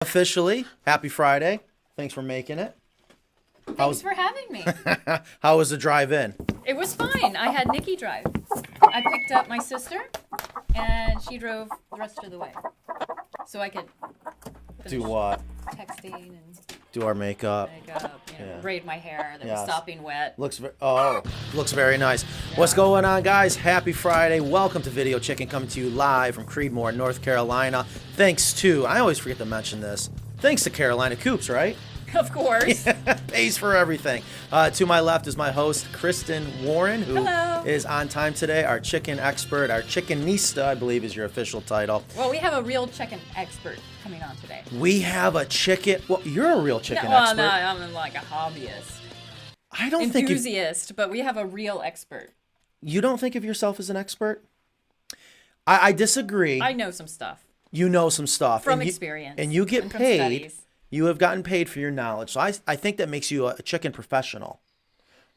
Officially, happy Friday. Thanks for making it. Thanks for having me. How was the drive-in? It was fine. I had Nikki drive. I picked up my sister, and she drove the rest of the way. So I could Do what? texting and Do our makeup. braid my hair that was stopping wet. Looks very nice. Yeah. What's going on, guys? Happy Friday. Welcome to Video Chicken, coming to you live from Creedmoor, North Carolina. Thanks to, I always forget to mention this, thanks to Carolina Coops, right? Of course. Pays for everything. To my left is my host, Kristen Warren, who is on time today, our chicken expert, our chickenista, I believe is your official title. Well, we have a real chicken expert coming on today. We have a chicken, well, you're a real chicken expert. Well, no, I'm like a hobbyist. I don't think enthusiast, but we have a real expert. You don't think of yourself as an expert? I disagree. I know some stuff. You know some stuff. From experience. And you get paid. You have gotten paid for your knowledge. So I think that makes you a chicken professional.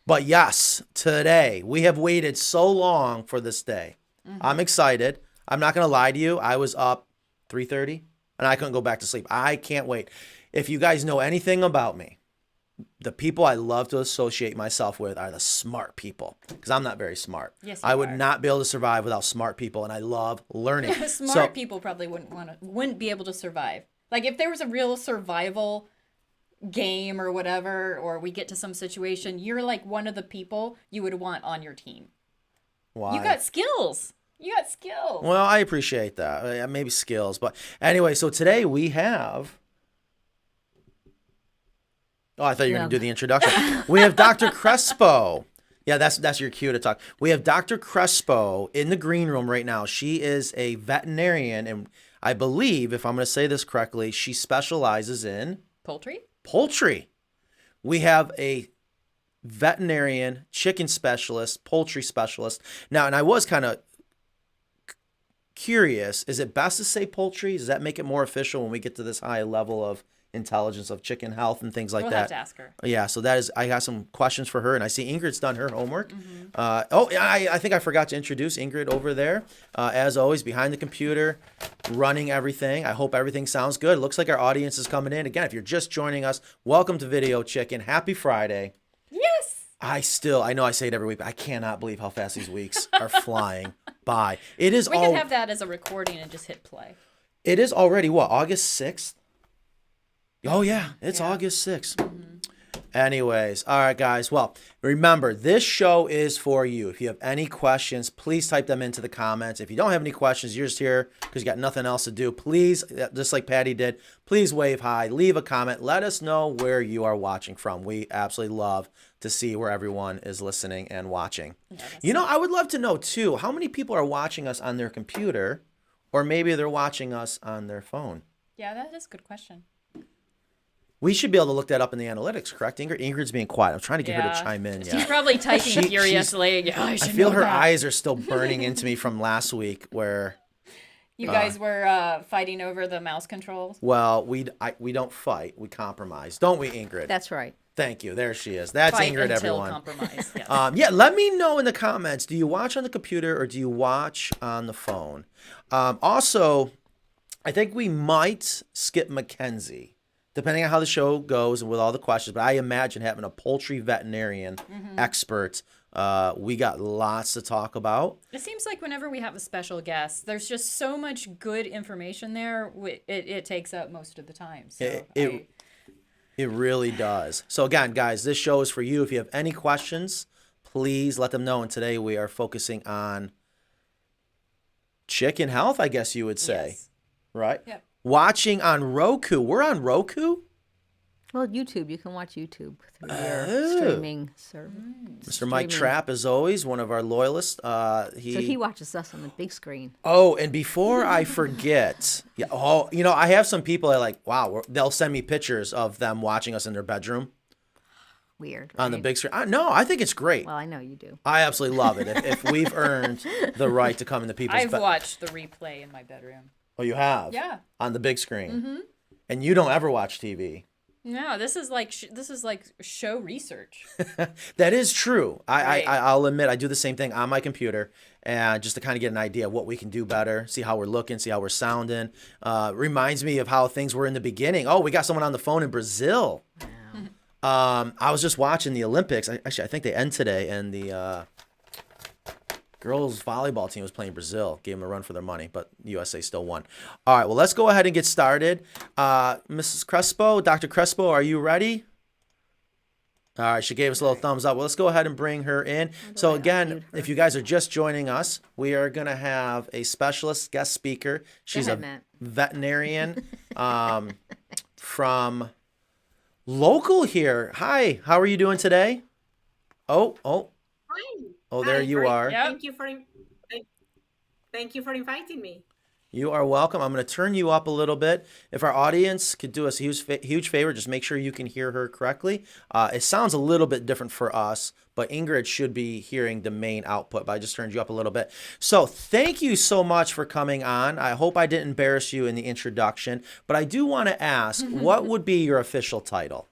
But yes, today, we have waited so long for this day. Mm-hmm. I'm excited. I'm not going to lie to you. I was up 3:30 and I couldn't go back to sleep. I can't wait. If you guys know anything about me, the people I love to associate myself with are the smart people, because I'm not very smart. Yes, I would not be able to survive without smart people, and I love learning. Smart people probably wouldn't be able to survive. Like if there was a real survival game or whatever, or we get to some situation, you're like one of the people you would want on your team. Why? You got skills. Well, I appreciate that. Maybe skills, but anyway. So today we have. Oh, I thought you were going to do the introduction. We have Dr. Crespo. Yeah, that's your cue to talk. We have Dr. Crespo in the green room right now. She is a veterinarian, and I believe, if I'm going to say this correctly, she specializes in poultry. We have a veterinarian, chicken specialist, poultry specialist. Now, and I was kind of curious, is it best to say poultry? Does that make it more official when we get to this high level of intelligence of chicken health and things like that? We'll have to ask her. Yeah, so I got some questions for her, and I see Ingrid's done her homework. Mm-hmm. I think I forgot to introduce Ingrid over there. As always, behind the computer, running everything. I hope everything sounds good. It looks like our audience is coming in. Again, if you're just joining us, welcome to Video Chicken. Happy Friday. Yes. I know I say it every week, but I cannot believe how fast these weeks are flying by. We could have that as a recording and just hit play. It is already, August 6th? Oh, yeah, it's August 6th. Mm-hmm. Anyways, all right, guys. Well, remember, this show is for you. If you have any questions, please type them into the comments. If you don't have any questions, you're just here because you got nothing else to do, please, just like Patty did, please wave hi, leave a comment. Let us know where you are watching from. We absolutely love to see where everyone is listening and watching. Yeah, I would love to know, too, how many people are watching us on their computer, or maybe they're watching us on their phone? Yeah, that is a good question. We should be able to look that up in the analytics, correct, Ingrid? Ingrid's being quiet. I'm trying to get her to chime in. She's probably typing furiously. I feel her eyes are still burning into me from last week where... You guys were fighting over the mouse controls? Well, we don't fight. We compromise. Don't we, Ingrid? That's right. Thank you. There she is. That's fight Ingrid, until everyone. Compromise. Yes. Let me know in the comments. Do you watch on the computer or do you watch on the phone? Also, I think we might skip Mackenzie, depending on how the show goes and with all the questions. But I imagine having a poultry veterinarian expert, we got lots to talk about. It seems like whenever we have a special guest, there's just so much good information there. It takes up most of the time. So it really does. So again, guys, this show is for you. If you have any questions, please let them know. And today we are focusing on chicken health, I guess you would say. Yes. Right? Yep. Watching on Roku. We're on Roku? Well, YouTube. You can watch YouTube through your streaming service. Mr. Mike Trapp, as always, one of our loyalists. So he watches us on the big screen. Oh, and before I forget, I have some people that are like, wow, they'll send me pictures of them watching us in their bedroom. Weird, right? On the big screen. No, I think it's great. Well, I know you do. I absolutely love it. If we've earned the right to come into people's I've watched the replay in my bedroom. Oh, you have? Yeah. On the big screen. Mm-hmm. And you don't ever watch TV? No, this is like show research. That is true. Right. I'll admit I do the same thing on my computer, and just to kind of get an idea of what we can do better, see how we're looking, see how we're sounding. Reminds me of how things were in the beginning. Oh, we got someone on the phone in Brazil. I was just watching the Olympics. Actually, I think they end today, and the girls volleyball team was playing Brazil. Gave them a run for their money, but USA still won. All right, well, let's go ahead and get started. Mrs. Crespo, Dr. Crespo, are you ready? All right, she gave us a little thumbs up. Well, let's go ahead and bring her in. So again, if you guys are just joining us, we are going to have a specialist guest speaker. She's a veterinarian from local here. Hi, how are you doing today? Oh. Hi. Oh, there Hi, you great. are. Yep. Thank you for inviting me. You are welcome. I'm going to turn you up a little bit. If our audience could do us a huge favor, just make sure you can hear her correctly. It sounds a little bit different for us, but Ingrid should be hearing the main output, but I just turned you up a little bit. So thank you so much for coming on. I hope I didn't embarrass you in the introduction, but I do want to ask, what would be your official title?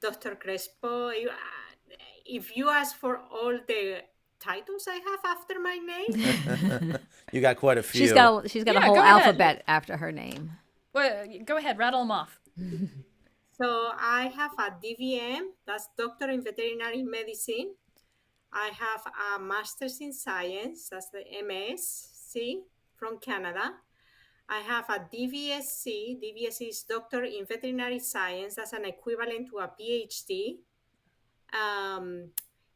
Dr. Crespo, if you ask for all the titles I have after my name, You got quite a few. She's got a Yeah, whole go ahead. alphabet after her name. Well, go ahead, rattle them off. so I have a DVM, that's Doctor in Veterinary Medicine. I have a Master's in Science, that's the MSc from Canada. I have a DVSc. DVSc is Doctor in Veterinary Science. That's an equivalent to a PhD.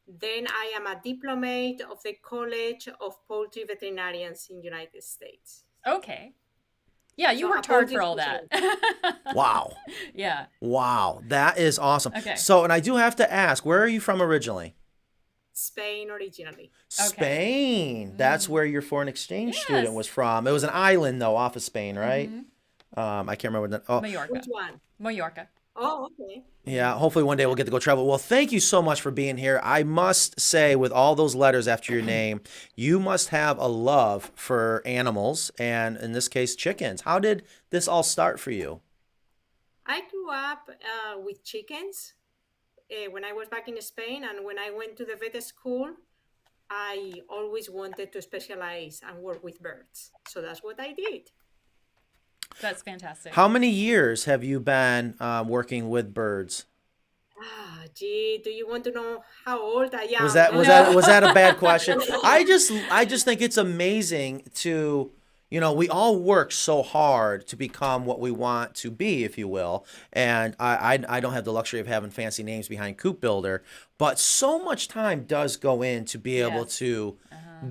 Then I am a Diplomate of the College of Poultry Veterinarians in United States. Okay. Yeah, you So worked hard poultry for all that. Wow. Yeah. Wow. That is awesome. Okay. So, and I do have to ask, where are you from originally? Spain originally. Spain. That's where your foreign exchange student was from. It was an island, though, off of Spain, right? I can't remember. Mallorca. Which one? Mallorca. Oh, okay. Yeah, hopefully one day we'll get to go travel. Well, thank you so much for being here. I must say, with all those letters after your name, you must have a love for animals, and in this case, chickens. How did this all start for you? I grew up with chickens when I was back in Spain, and when I went to the vet school, I always wanted to specialize and work with birds. So that's what I did. That's fantastic. How many years have you been working with birds? Gee, do you want to know how old I am? Was that a bad question? I just think it's amazing to, we all work so hard to become what we want to be, if you will. And I don't have the luxury of having fancy names behind Coop Builder, but so much time does go in to be able to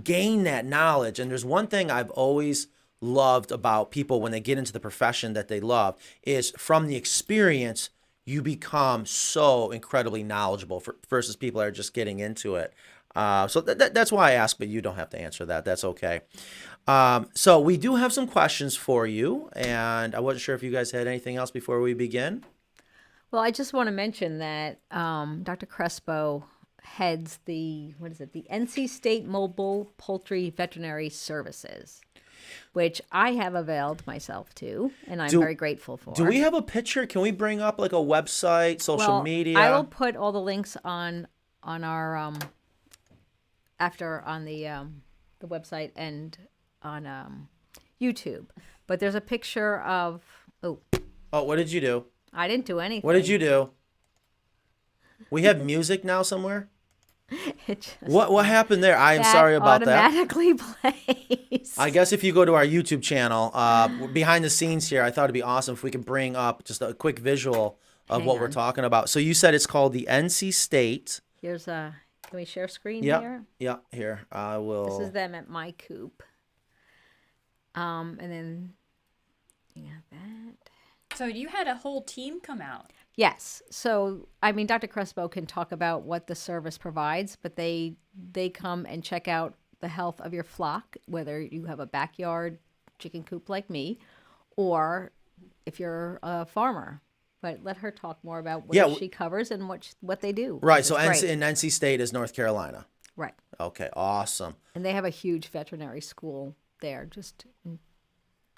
gain that knowledge. And there's one thing I've always loved about people when they get into the profession that they love is from the experience, you become so incredibly knowledgeable versus people that are just getting into it. So that's why I asked, but you don't have to answer that. That's okay. So we do have some questions for you, and I wasn't sure if you guys had anything else before we begin. Well, I just want to mention that Dr. Crespo heads the NC State Mobile Poultry Veterinary Services, which I have availed myself to, and I'm very grateful for. Do we have a picture? Can we bring up like a website, social media? I will put all the links on our on the website and on YouTube. But there's a picture of Oh, what did you do? I didn't do anything. What did you do? We have music now somewhere? What happened there? I am sorry about that. Automatically plays. I guess if you go to our YouTube channel, behind the scenes here, I thought it'd be awesome if we could bring up just a quick visual of what we're talking about. So you said it's called the NC State. Here's can we share screen here? Yeah, here. I will. This is them at my coop. And then you got that. So you had a whole team come out. Yes. So, I mean, Dr. Crespo can talk about what the service provides, but they come and check out the health of your flock, whether you have a backyard chicken coop like me, or if you're a farmer. But let her talk more about what she covers and what they do. Right. So NC State is North Carolina. Right. Okay. Awesome. And they have a huge veterinary school there.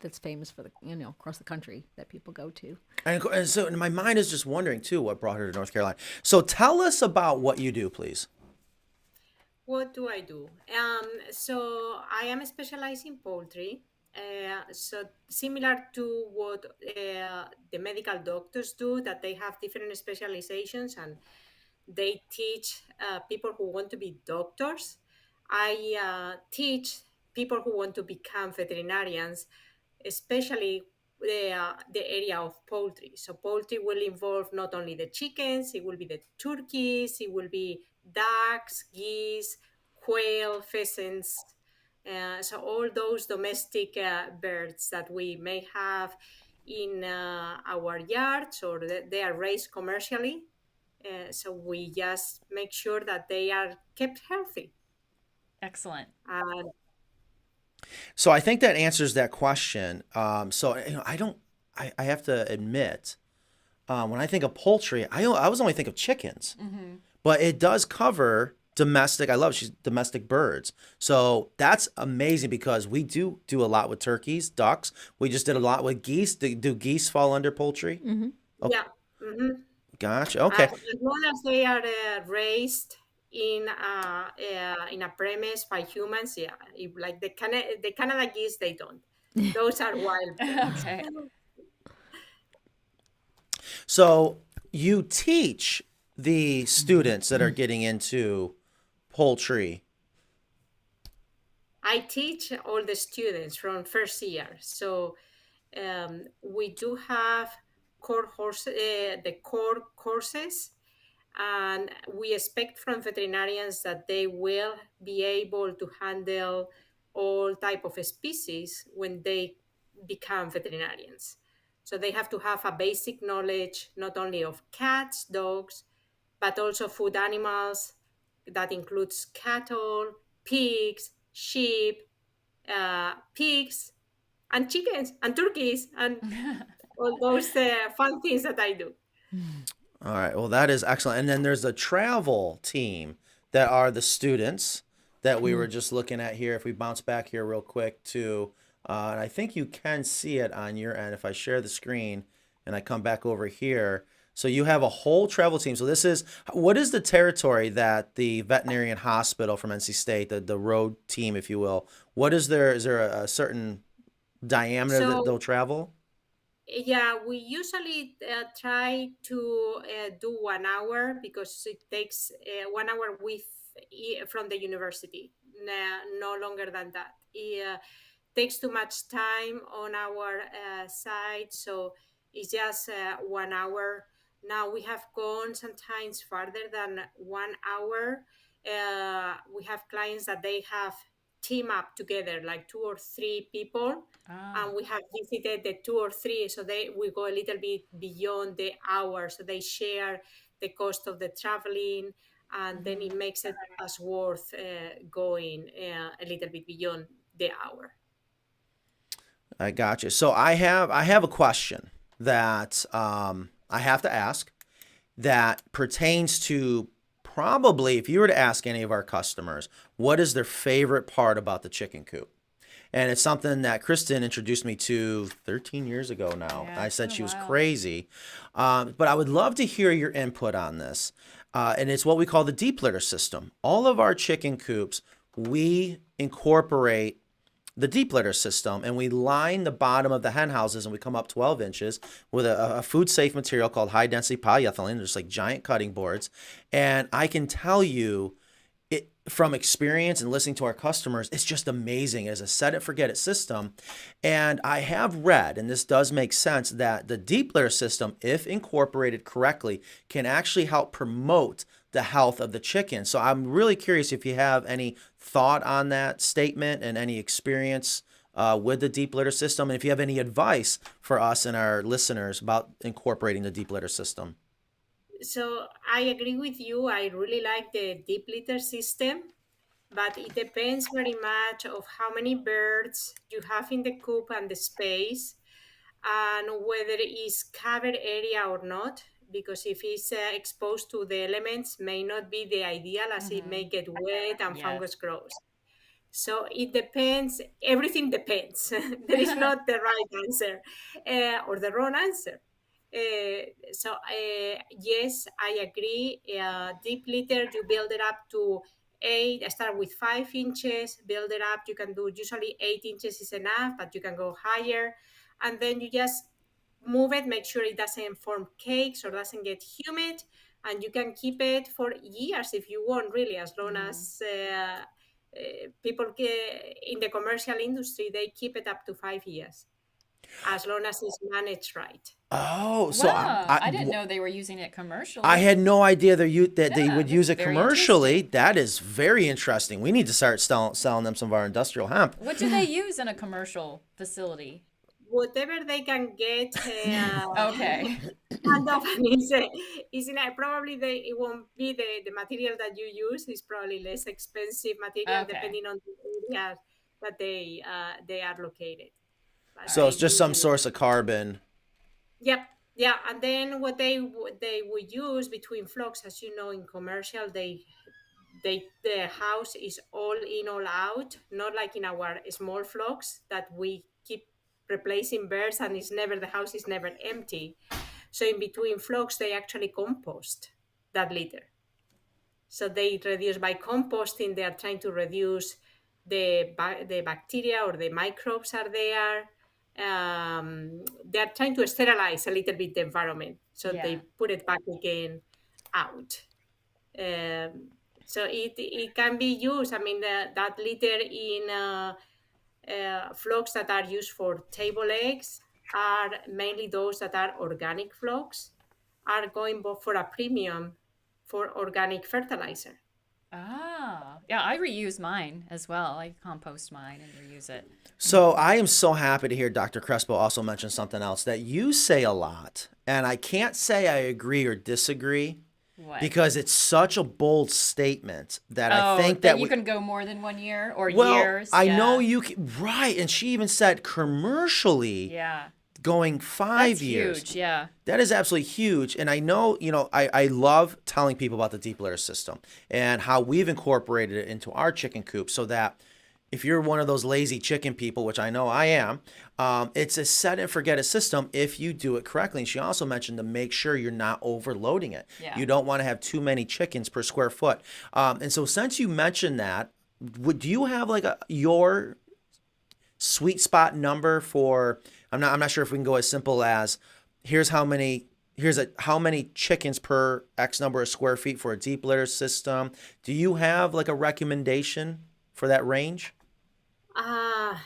that's famous for the across the country that people go to. And so my mind is just wondering too what brought her to North Carolina. So tell us about what you do, please. What do I do? So I am specialized in poultry. So similar to what the medical doctors do, that they have different specializations and they teach people who want to be doctors. I teach people who want to become veterinarians, especially the area of poultry. So poultry will involve not only the chickens, it will be the turkeys, it will be ducks, geese, quail, pheasants. So all those domestic birds that we may have in our yards or they are raised commercially. So we just make sure that they are kept healthy. Excellent. And So I think that answers that question. So I have to admit, when I think of poultry, I was only think of chickens, but it does cover domestic. I love she's domestic birds. So that's amazing because we do a lot with turkeys, ducks. We just did a lot with geese. Do geese fall under poultry? Okay. yeah, hmm Gotcha. Okay. as long as they are raised in a premise by humans, yeah. If, like the Canada geese, they don't. Those are wild birds. Okay. So you teach the students that are getting into poultry. I teach all the students from first year. So we do have the core courses, and we expect from veterinarians that they will be able to handle all type of species when they become veterinarians. So they have to have a basic knowledge not only of cats, dogs, but also food animals. That includes cattle, pigs, sheep, pigs, and chickens, and turkeys, and all those fun things that I do. All right. Well, that is excellent. And then there's a travel team that are the students that we were just looking at here. If we bounce back here real quick to, and I think you can see it on your end if I share the screen and I come back over here. So you have a whole travel team. So what is the territory that the veterinarian hospital from NC State, the road team, if you will, is there a certain diameter that So they'll travel? yeah, we usually try to do 1 hour because it takes 1 hour from the university, no longer than that. It takes too much time on our side, so it's just 1 hour. Now we have gone sometimes farther than 1 hour. We have clients that they have team up together, like 2 or 3 people, Ah. and we have visited the 2 or 3, so we go a little bit beyond the hour, so they share the cost of the traveling, and then it makes it as worth going a little bit beyond the hour. I got you. So I have a question that I have to ask that pertains to probably if you were to ask any of our customers, what is their favorite part about the chicken coop? And it's something that Kristen introduced me to 13 years ago now. Yeah, I it's said been a she was while. crazy. But I would love to hear your input on this. And it's what we call the deep litter system. All of our chicken coops, we incorporate the deep litter system and we line the bottom of the hen houses and we come up 12 inches with a food safe material called high density polyethylene. There's like giant cutting boards. And I can tell you, from experience and listening to our customers, it's just amazing as a set it forget it system. And I have read, and this does make sense, that the deep litter system, if incorporated correctly, can actually help promote the health of the chicken. So I'm really curious if you have any thought on that statement and any experience with the deep litter system, and if you have any advice for us and our listeners about incorporating the deep litter system. So I agree with you. I really like the deep litter system, but it depends very much of how many birds you have in the coop and the space, and whether it's covered area or not. Because if it's exposed to the elements, may not be the ideal, as it may get wet and Yes. fungus grows. So it depends. Everything depends. There is not the right answer or the wrong answer. Yes, I agree. Deep litter, you build it up to 8. I start with 5 inches, build it up. You can do usually 8 inches is enough, but you can go higher. And then you just move it, make sure it doesn't form cakes or doesn't get humid. And you can keep it for years if you want, really, as long as people in the commercial industry, they keep it up to 5 years, as long as it's managed right. Oh, so Wow, I didn't know they were using it commercially. I had no idea that they Yeah, would use it that's very commercially. That is very interesting. We need to start selling them some of our industrial hemp. What do they use in a commercial facility? Whatever they can get. Okay. And often probably it won't be the material that you use. Is probably less expensive material Okay. depending on the area that they are located. But So they it's just some usually- source of carbon. Yep. Yeah, and then what they would use between flocks, as you know, in commercial, the house is all in, all out, not like in our small flocks that we keep replacing birds and the house is never empty. So in between flocks, they actually compost that litter. So they reduce by composting. They are trying to reduce the bacteria or the microbes are there. They are trying to sterilize a little bit the environment. So they put it back again out. So it can be used. I mean, that litter in flocks that are used for table eggs are mainly those that are organic flocks, are going for a premium for organic fertilizer. Ah, yeah, I reuse mine as well. I compost mine and reuse it. So I am so happy to hear Dr. Crespo also mention something else that you say a lot, and I can't say I agree or disagree What? because it's such a bold statement that I think that that you can go more than 1 year or well, years. I yeah. know you can, right, and she even said commercially Yeah. going 5 That's years. huge. Yeah. That is absolutely huge. And I know, I love telling people about the deep litter system and how we've incorporated it into our chicken coop so that if you're one of those lazy chicken people, which I know I am, it's a set and forget it system if you do it correctly. And she also mentioned to make sure you're not overloading it. Yeah. You don't want to have too many chickens per square foot. And so since you mentioned that, do you have like your sweet spot number for, I'm not sure if we can go as simple as how many chickens per X number of square feet for a deep litter system. Do you have like a recommendation for that range? I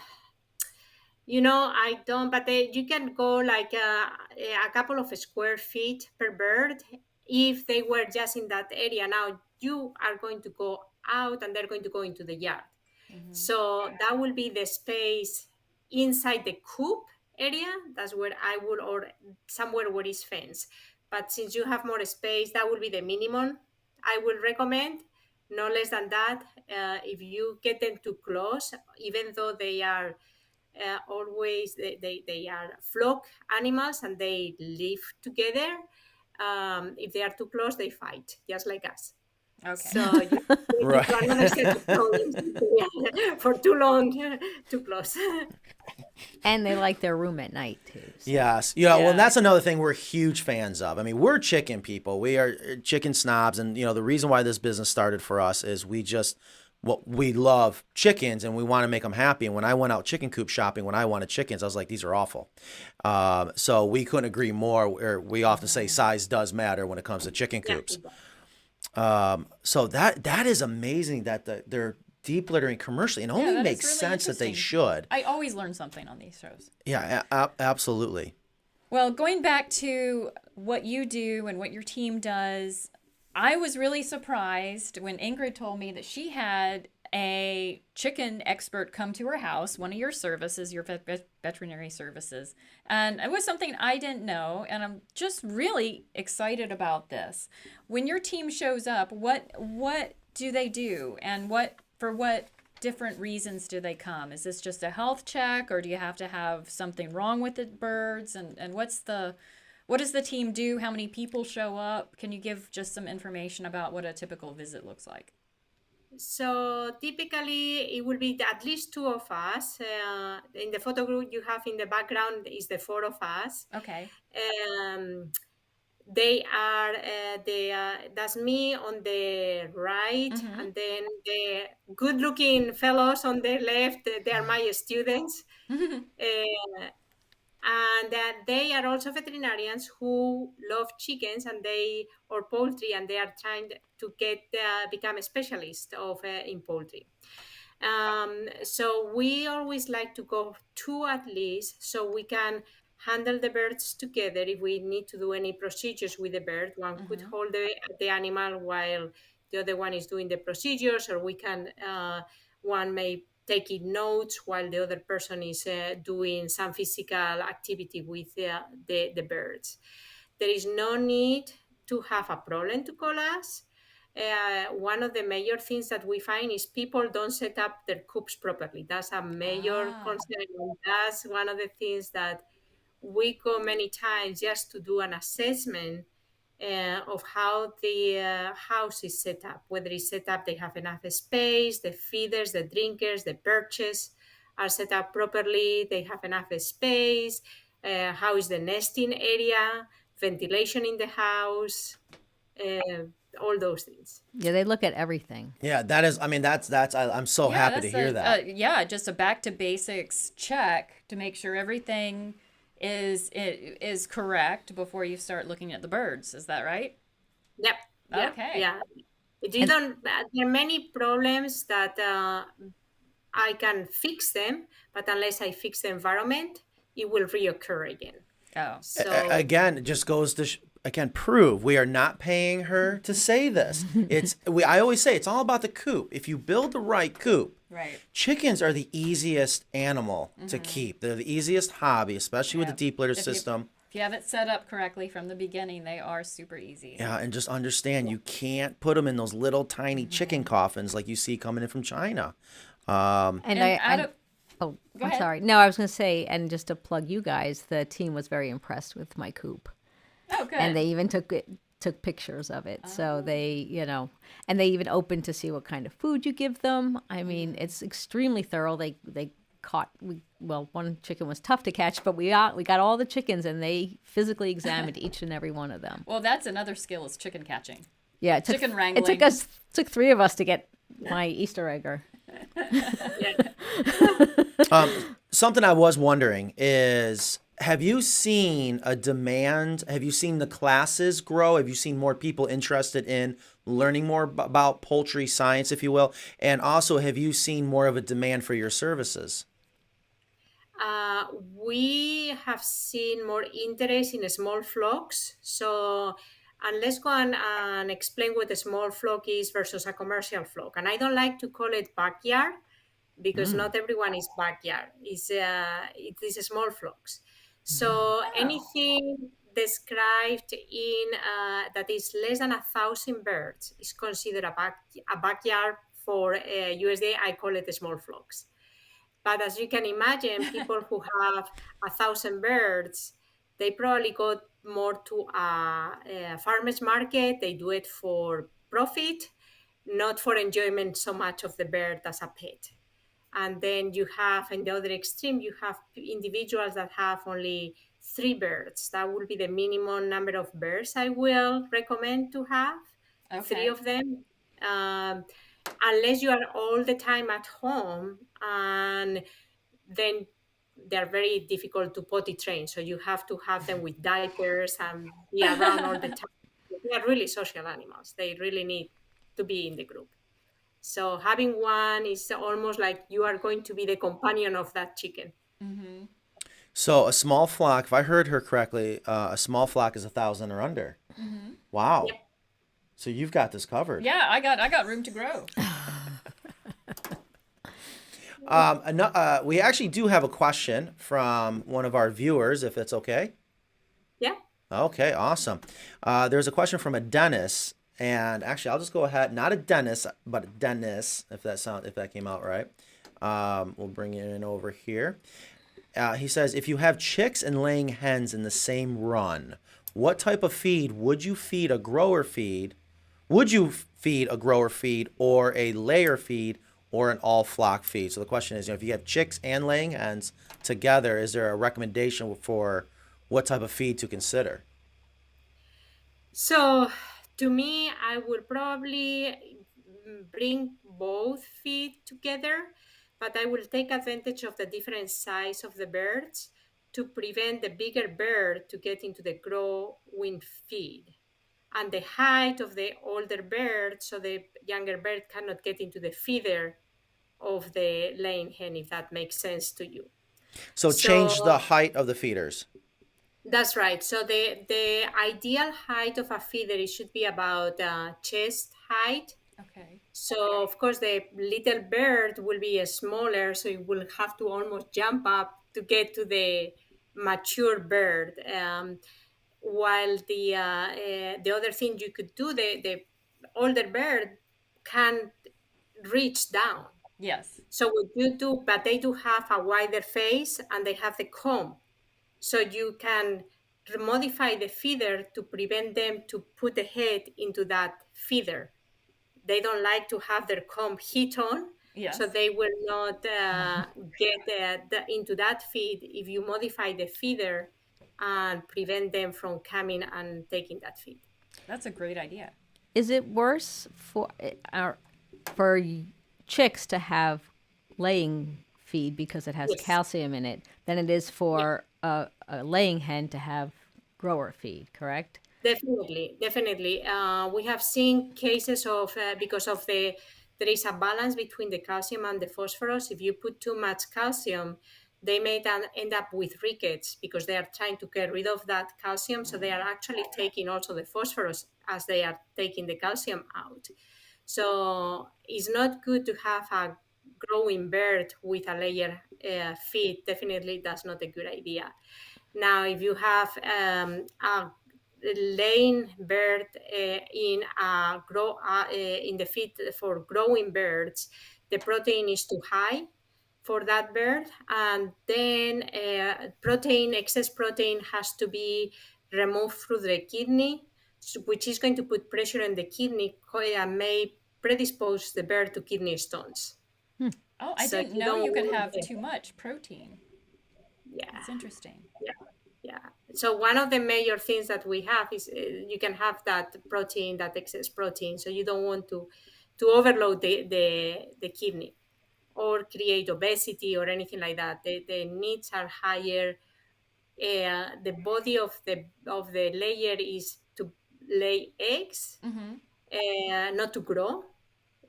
don't, but you can go like a couple of square feet per bird if they were just in that area. Now you are going to go out and they're going to go into the yard. Mm-hmm. So that will be the space inside the coop area. That's where I would, or somewhere where is fence. But since you have more space, that will be the minimum I will recommend. No less than that. If you get them too close, even though they are always they are flock animals and they live together. If they are too close, they fight, just like us. Okay. So you Right. to another set of problems for too long, too close. And they like their room at night too. So. Yes. Yeah. Well, Yeah. that's another thing we're huge fans of. I mean, we're chicken people. We are chicken snobs. And, the reason why this business started for us is we love chickens and we want to make them happy. And when I went out chicken coop shopping, when I wanted chickens, I was like, these are awful. So we couldn't agree more. We often say size does matter when it comes to chicken coops. So that is amazing that they're deep littering commercially. It only that is makes really sense that they interesting. should. I always learn something on these shows. Yeah, absolutely. Well, going back to what you do and what your team does, I was really surprised when Ingrid told me that she had a chicken expert come to her house, one of your services, your veterinary services. And it was something I didn't know, and I'm just really excited about this. When your team shows up, what do they do, and for what different reasons do they come? Is this just a health check, or do you have to have something wrong with the birds? And what does the team do? How many people show up? Can you give just some information about what a typical visit looks like? So typically it will be at least two of us. In the photo group you have in the background is the four of us. Okay. Um, that's me on the right, Mm-hmm. and then the good-looking fellows on the left. They are my students. Uh, and that they are also veterinarians who love chickens or poultry, and they are trying to become a specialist in poultry. So we always like to go two at least, so we can handle the birds together. If we need to do any procedures with the bird, one could hold the animal while the other one is doing the procedures, or we can one may taking notes while the other person is doing some physical activity with the birds. There is no need to have a problem to call us. One of the major things that we find is people don't set up their coops properly. That's a major concern. And that's one of the things that we go many times just to do an assessment of how the house is set up, whether it's set up, they have enough space, the feeders, the drinkers, the perches are set up properly, they have enough space, how is the nesting area, ventilation in the house, all those things. Yeah, they look at everything. Yeah, that is. I mean, I'm so happy to hear that. Just a back to basics check to make sure everything is correct before you start looking at the birds. Is that right? Yep. Okay. Yeah. There are many problems that I can fix them, but unless I fix the environment, it will reoccur again. Oh. So Again, it just goes to prove we are not paying her to say this. I always say it's all about the coop. If you build the right coop, Right. chickens are the easiest animal to keep. They're the easiest hobby, especially with the deep litter system. If you have it set up correctly from the beginning, they are super easy. Yeah, and just understand you can't put them in those little tiny chicken coffins like you see coming in from China. I'm ahead. sorry. No, I was going to say, and just to plug you guys, the team was very impressed with my coop. Oh, good. And they even took pictures of it. So they, and they even opened to see what kind of food you give them. I mean, it's extremely thorough. They caught, one chicken was tough to catch, but we got all the chickens, and they physically examined each and every one of them. Well, that's another skill is chicken catching. Yeah, it took, chicken wrangling. It took three of us to get my Easter egger. Something I was wondering is, have you seen a demand? Have you seen the classes grow? Have you seen more people interested in learning more about poultry science, if you will? And also, have you seen more of a demand for your services? We have seen more interest in small flocks. So, and let's go and explain what a small flock is versus a commercial flock. And I don't like to call it backyard because not everyone is backyard. It is small flocks. So anything described in that is less than 1,000 birds is considered a backyard for USDA. I call it small flocks. But as you can imagine, people who have 1,000 birds, they probably go more to a farmer's market. They do it for profit, not for enjoyment so much of the bird as a pet. And then you have, in the other extreme, you have individuals that have only 3 birds. That will be the minimum number of birds I will recommend to have, 3 of them. Unless you are all the time at home, and then they're very difficult to potty train. So you have to have them with diapers and be around all the time. They are really social animals. They really need to be in the group. So having one is almost like you are going to be the companion of that chicken. Mm-hmm. So a small flock, if I heard her correctly, a small flock is 1,000 or under. Mm-hmm. Wow. Yep. So you've got this covered. Yeah, I got room to grow. We actually do have a question from one of our viewers, if it's okay. Yeah. Okay, awesome. There's a question from a Dennis, and actually, I'll just go ahead. Not a Dennis, but a Dennis, if that came out right. We'll bring it in over here. He says, if you have chicks and laying hens in the same run, what type of feed would you feed a grower feed would you feed a grower feed or a layer feed or an all flock feed? So the question is, if you have chicks and laying hens together, is there a recommendation for what type of feed to consider? So to me, I would probably bring both feed together, but I will take advantage of the different size of the birds to prevent the bigger bird to get into the growing feed, and the height of the older bird so the younger bird cannot get into the feeder of the laying hen, if that makes sense to you. So change the So height of the feeders. that's right. So the ideal height of a feeder, it should be about chest height. Okay. So of course the little bird will be smaller, so it will have to almost jump up to get to the mature bird. While the other thing you could do, the older bird can reach down. Yes. So what you do, but they do have a wider face and they have the comb. So you can modify the feeder to prevent them to put the head into that feeder. They don't like to have their comb heat on, Yes. so they will not get into that feed if you modify the feeder and prevent them from coming and taking that feed. That's a great idea. Is it worse for chicks to have laying feed because it has Yes. calcium in it than it is for a laying hen to have grower feed, correct? Definitely, definitely. We have seen cases of because of there is a balance between the calcium and the phosphorus. If you put too much calcium, they may then end up with rickets because they are trying to get rid of that calcium. So they are actually taking also the phosphorus as they are taking the calcium out. So it's not good to have a growing bird with a layer feed. Definitely, that's not a good idea. Now, if you have a laying bird in the feed for growing birds, the protein is too high for that bird, and then excess protein has to be removed through the kidney, which is going to put pressure on the kidney and may predispose the bird to kidney stones. Oh, I So didn't you know don't you could want have the- too much protein. yeah. That's interesting. Yeah. So one of the major things that we have is you can have that protein, that excess protein. So you don't want to overload the kidney or create obesity or anything like that. The needs are higher. The body of the layer is to lay eggs, not to grow.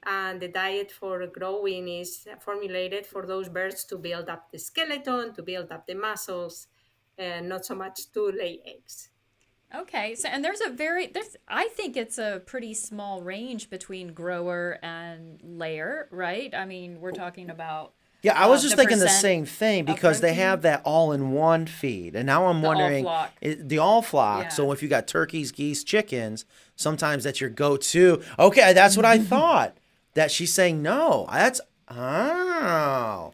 And the diet for growing is formulated for those birds to build up the skeleton, to build up the muscles, and not so much to lay eggs. Okay, so and there's I think it's a pretty small range between grower and layer, right? I mean, we're talking about Yeah, I was just the thinking the percent same thing of because they protein. have that all-in-one feed, and now I'm The wondering all-flock. the all flock. Yeah. So if you got turkeys, geese, chickens, sometimes that's your go-to. Okay, that's what I thought. That she's saying no. That's No,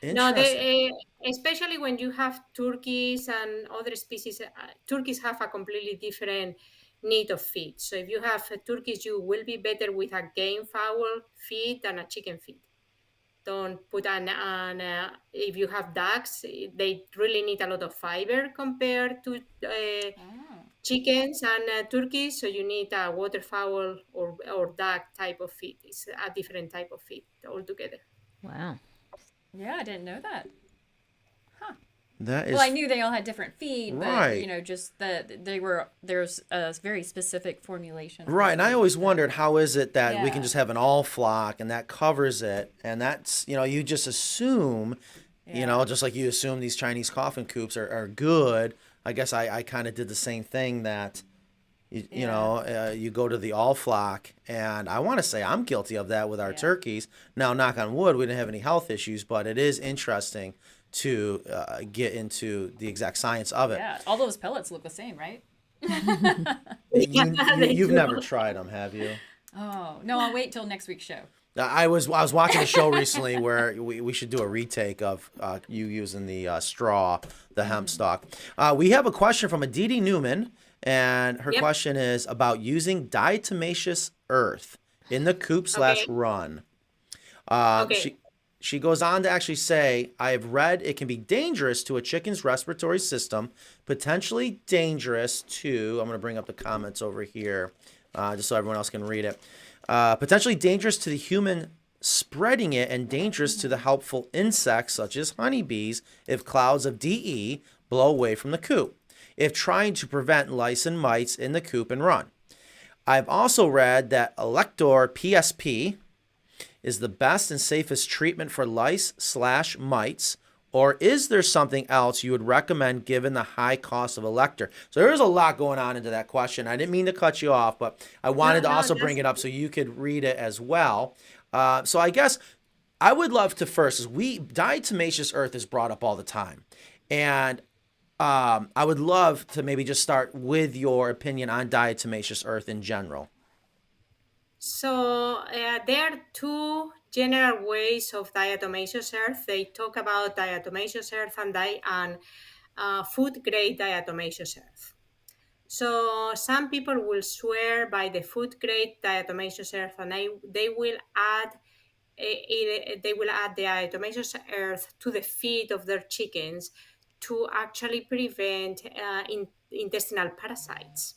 interesting. especially when you have turkeys and other species, turkeys have a completely different need of feed. So if you have turkeys, you will be better with a game fowl feed than a chicken feed. Don't put if you have ducks, they really need a lot of fiber compared to chickens and turkeys. So you need a waterfowl or duck type of feed. It's a different type of feed altogether. Wow. Yeah, I didn't know that. That is Well, I knew they all had different feed, but Right. just that there's a very specific formulation. for right. And I feed. always wondered how is it that we can Yeah. just have an all flock and that covers it, and that's you just assume. Yeah. Just like you assume these Chinese coffin coops are good. I guess I kind of did the same thing that, you go to the all flock, and I want to say I'm guilty of that with our Yeah. turkeys. Now, knock on wood, we didn't have any health issues, but it is interesting to get into the exact science of it. Yeah, all those pellets look the same, right? You've never tried them, have you? Oh no, I'll wait till next week's show. I was watching a show recently where we should do a retake of you using the straw, the hemp stalk. We have a question from Aditi Newman, And her Yep. question is about using diatomaceous earth in the coop slash Okay. run. Okay. She goes on to actually say, I have read it can be dangerous to a chicken's respiratory system, potentially dangerous to, I'm going to bring up the comments over here just so everyone else can read it. Potentially dangerous to the human spreading it and dangerous to the helpful insects such as honeybees if clouds of DE blow away from the coop, if trying to prevent lice and mites in the coop and run. I've also read that Elector PSP is the best and safest treatment for lice/mites, or is there something else you would recommend given the high cost of Elector? So there's a lot going on into that question. I didn't mean to cut you off, but I wanted to also bring it up so you could read it as well. So I guess I would love to first, is diatomaceous earth is brought up all the time. And I would love to maybe just start with your opinion on diatomaceous earth in general. So there are two general ways of diatomaceous earth. They talk about diatomaceous earth and food grade diatomaceous earth. So some people will swear by the food grade diatomaceous earth, and they will add the diatomaceous earth to the feed of their chickens to actually prevent intestinal parasites.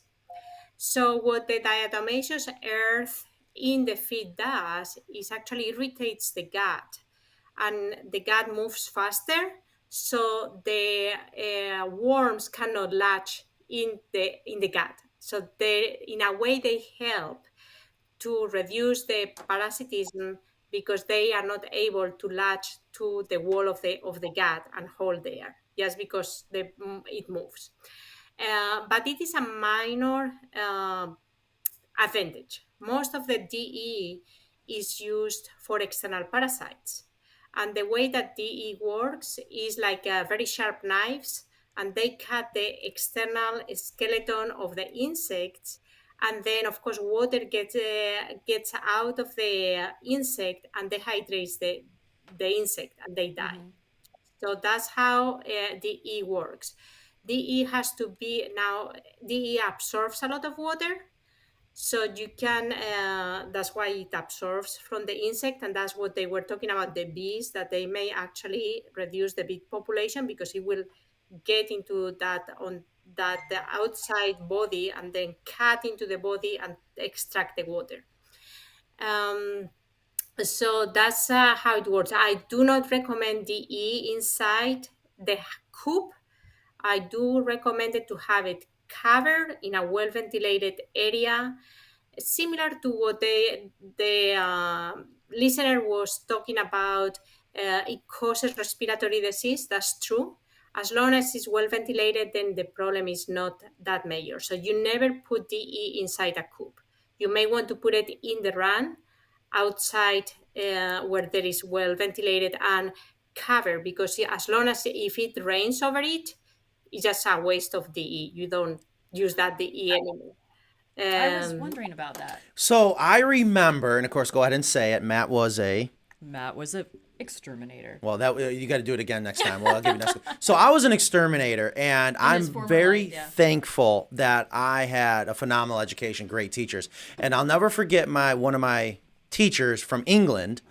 So what the diatomaceous earth in the feed does is actually irritates the gut, and the gut moves faster, so the worms cannot latch in the gut. So in a way they help to reduce the parasitism because they are not able to latch to the wall of the gut and hold there just because it moves. But it is a minor advantage. Most of the DE is used for external parasites. And the way that DE works is like very sharp knives, and they cut the external skeleton of the insects. And then, of course, water gets out of the insect and dehydrates the insect, and they die. Mm-hmm. So that's how DE works. DE absorbs a lot of water. So you can, that's why it absorbs from the insect, and that's what they were talking about, the bees, that they may actually reduce the bee population because it will get into the outside body and then cut into the body and extract the water. So that's how it works. I do not recommend DE inside the coop. I do recommend it to have it covered in a well-ventilated area, similar to what the listener was talking about. It causes respiratory disease. That's true. As long as it's well ventilated, then the problem is not that major. So you never put DE inside a coop. You may want to put it in the run outside where there is well ventilated and cover, because as long as if it rains over it, it's just a waste of DE. You don't use that DE anymore. I was wondering about that. So I remember, and of course, go ahead and say it. Matt was an exterminator. Well, that you got to do it again next time. Well, I'll give you next time. So I was an exterminator, and I'm very thankful that I had a phenomenal education, great teachers. And I'll never forget one of my teachers from England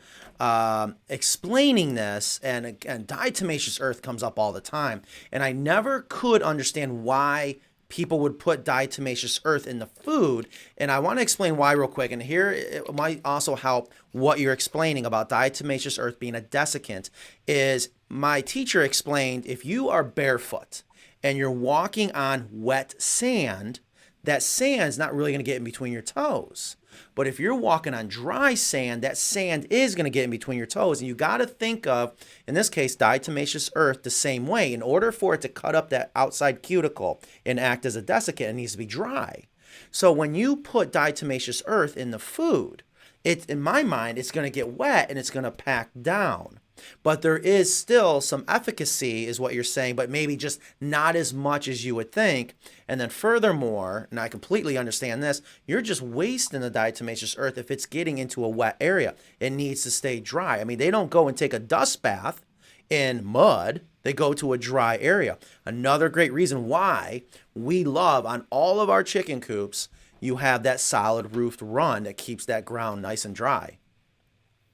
explaining this, and diatomaceous earth comes up all the time, and I never could understand why people would put diatomaceous earth in the food, and I want to explain why real quick, and here it might also help what you're explaining about diatomaceous earth being a desiccant. Is my teacher explained, if you are barefoot and you're walking on wet sand, that sand's not really going to get in between your toes. But if you're walking on dry sand, that sand is going to get in between your toes. And you got to think of, in this case, diatomaceous earth the same way. In order for it to cut up that outside cuticle and act as a desiccant, it needs to be dry. So when you put diatomaceous earth in the food, in my mind, it's going to get wet and it's going to pack down. But there is still some efficacy, is what you're saying, but maybe just not as much as you would think. And then furthermore, and I completely understand this, you're just wasting the diatomaceous earth if it's getting into a wet area. It needs to stay dry. I mean, they don't go and take a dust bath in mud. They go to a dry area. Another great reason why we love on all of our chicken coops, you have that solid roofed run that keeps that ground nice and dry.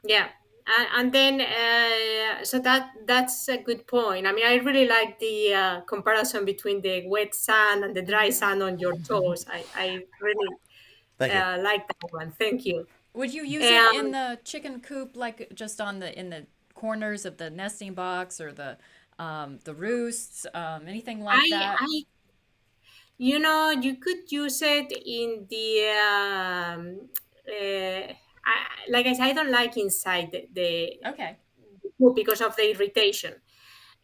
Yeah. And then, so that's a good point. I mean, I really like the comparison between the wet sand and the dry sand on your toes. I really Thank you. like that one. Thank you. Would you use it in Um, the chicken coop, like just on the in the corners of the nesting box or the roosts, anything like that? you could use it in the like I said, I don't like inside the Okay. coop because of the irritation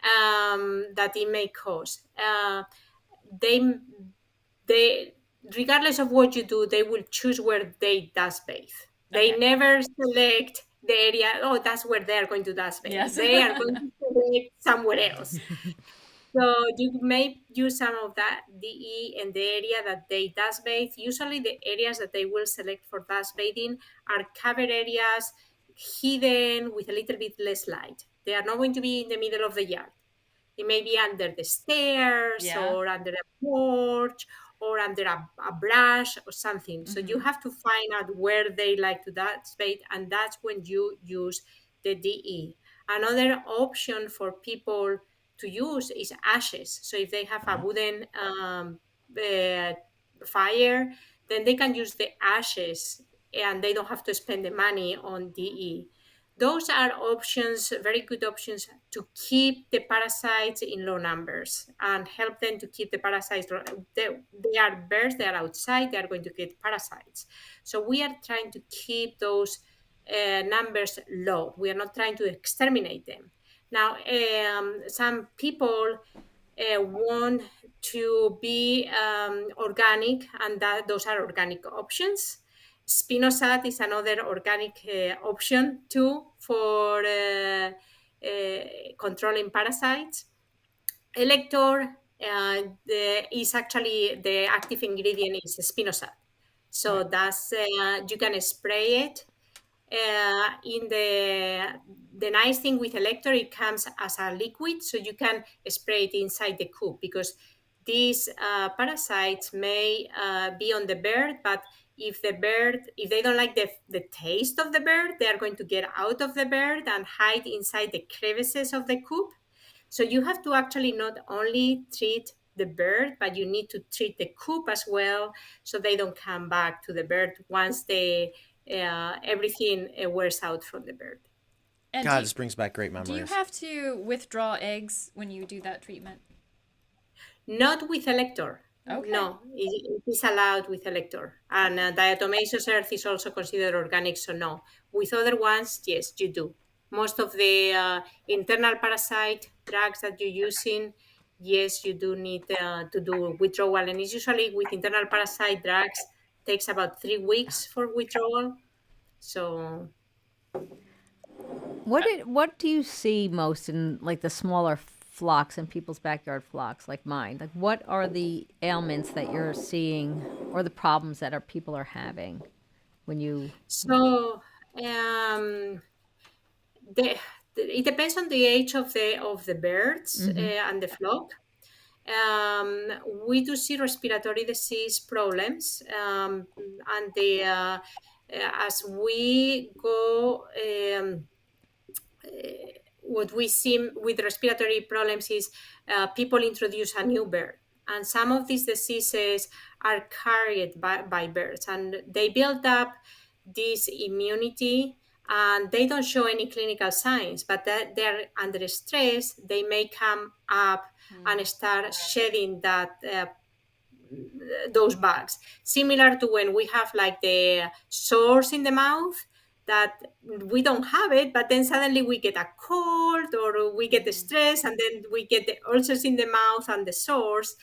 that it may cause. They they regardless of what you do, they will choose where they dust bathe. They Okay. never select the area. Oh, that's where they are going to dust bathe. Yes. They are going to select somewhere else. So you may use some of that DE in the area that they dust bathe. Usually the areas that they will select for dust bathing are covered areas, hidden with a little bit less light. They are not going to be in the middle of the yard. It may be under the stairs Yeah. or under a porch or under a brush or something. So you Mm-hmm. have to find out where they like to dust bathe, and that's when you use the DE. Another option for people to use is ashes. So if they have a wooden uh, fire, then they can use the ashes and they don't have to spend the money on DE. Those are options, very good options to keep the parasites in low numbers and help them to keep the parasites. They are birds, they are outside, they are going to get parasites. So we are trying to keep those numbers low. We are not trying to exterminate them. Now, some people want to be organic, and those are organic options. Spinosad is another organic option too for controlling parasites. Elector is actually the active ingredient is spinosad. So Right. that's you can spray it in the nice thing with Elector, it comes as a liquid, so you can spray it inside the coop because these parasites may be on the bird, but if they don't like the taste of the bird, they are going to get out of the bird and hide inside the crevices of the coop. So you have to actually not only treat the bird, but you need to treat the coop as well, so they don't come back to the bird once everything wears out from the bird. And God, this brings back great do you memories. have to withdraw eggs when you do that treatment? Not with Elector. Okay. No, it is allowed with Elector. And Diatomaceous Earth is also considered organic, so no. With other ones, yes, you do. Most of the internal parasite drugs that you're using, yes, you do need to do withdrawal. And it's usually with internal parasite drugs, takes about 3 weeks for withdrawal. So What do you see most in like the smaller flocks in people's backyard flocks like mine? Like what are the ailments that you're seeing or the problems that our people are having when you So um, the, it depends on the age of the birds and the flock. We do see respiratory disease problems, and as we go. What we see with respiratory problems is people introduce a new bird, and some of these diseases are carried by birds, and they build up this immunity, and they don't show any clinical signs, but that they're under stress, they may come up and start shedding those bugs, similar to when we have like the sores in the mouth that we don't have it, but then suddenly we get a cold or we get the stress and then we get the ulcers in the mouth and the sores.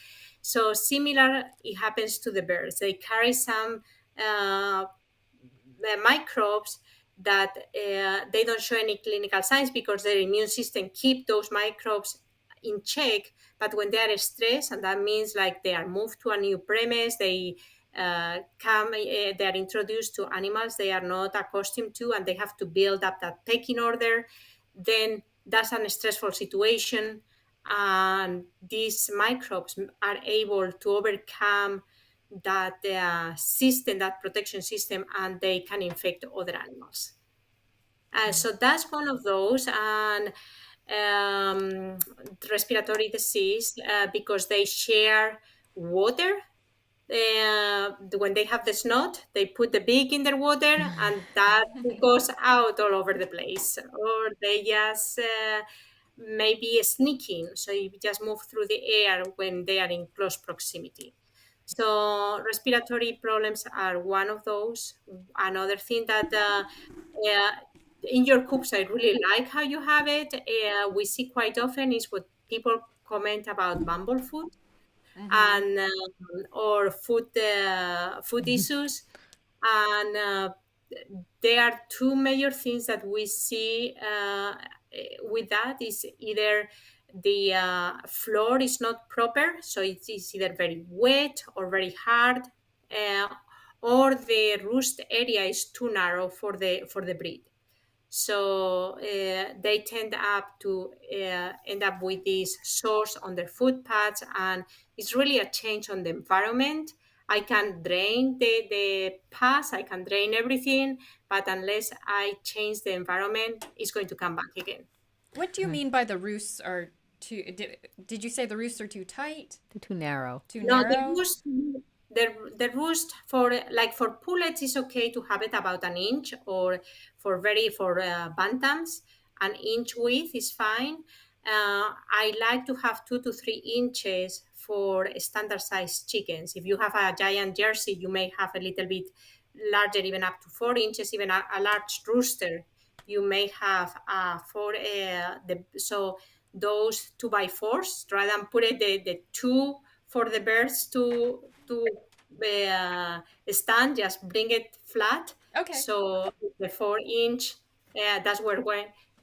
So similar, it happens to the birds. They carry some microbes that they don't show any clinical signs because their immune system keep those microbes in check. But when they are stressed, and that means like they are moved to a new premise, they they are introduced to animals they are not accustomed to, and they have to build up that pecking order, then that's a stressful situation. and these microbes are able to overcome that system, that protection system, and they can infect other animals. So that's one of those, and respiratory disease because they share water. When they have the snot, they put the beak in their water, and that goes out all over the place. Or they just maybe sneaking, so you just move through the air when they are in close proximity. So respiratory problems are one of those. Another thing that in your coops, I really like how you have it. We see quite often is what people comment about bumblefoot and or food issues, and there are two major things that we see with that is either the floor is not proper, so it is either very wet or very hard, uh, or the roost area is too narrow for the breed. So they tend up to end up with these sores on their foot pads, and it's really a change on the environment. I can drain the pads, I can drain everything, but unless I change the environment, it's going to come back again. What do you mean by the roosts are too? Did you say the roosts are too tight? They're too narrow. Too No, narrow? the roost for pullets is okay to have it about an inch, or for bantams, an inch width is fine. I like to have 2 to 3 inches for standard size chickens. If you have a giant Jersey, you may have a little bit larger, even up to 4 inches. Even a large rooster, you may have so those 2x4s, rather than put it the two for the birds to stand, just bring it flat. Okay. So the 4 inch, that's where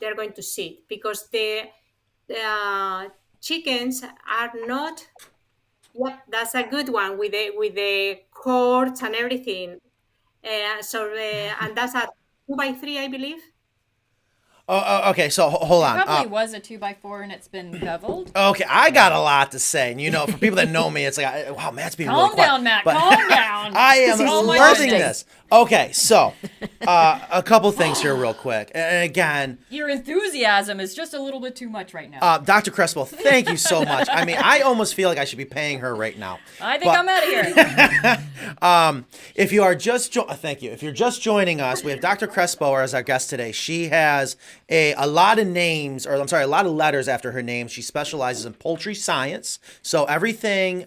they're going to sit, because the chickens are not. Yeah, that's a good one with the cords and everything. And that's a 2x3, I believe. Okay, so hold on. Probably was a 2x4 and it's been beveled. Okay, I got a lot to say. And, for people that know me, it's like, wow, Matt's being really Calm quiet. down, Matt. But Calm down. I am Oh my loving goodness. this. Okay, so a couple things here real quick. And again, Your enthusiasm is just a little bit too much right now. Dr. Crespo, thank you so much. I mean, I almost feel like I should be paying her right now. I think I'm out of here. If you are just thank you. If you're just joining us, we have Dr. Crespo as our guest today. She has a lot of names, or I'm sorry, a lot of letters after her name. She specializes in poultry science, so everything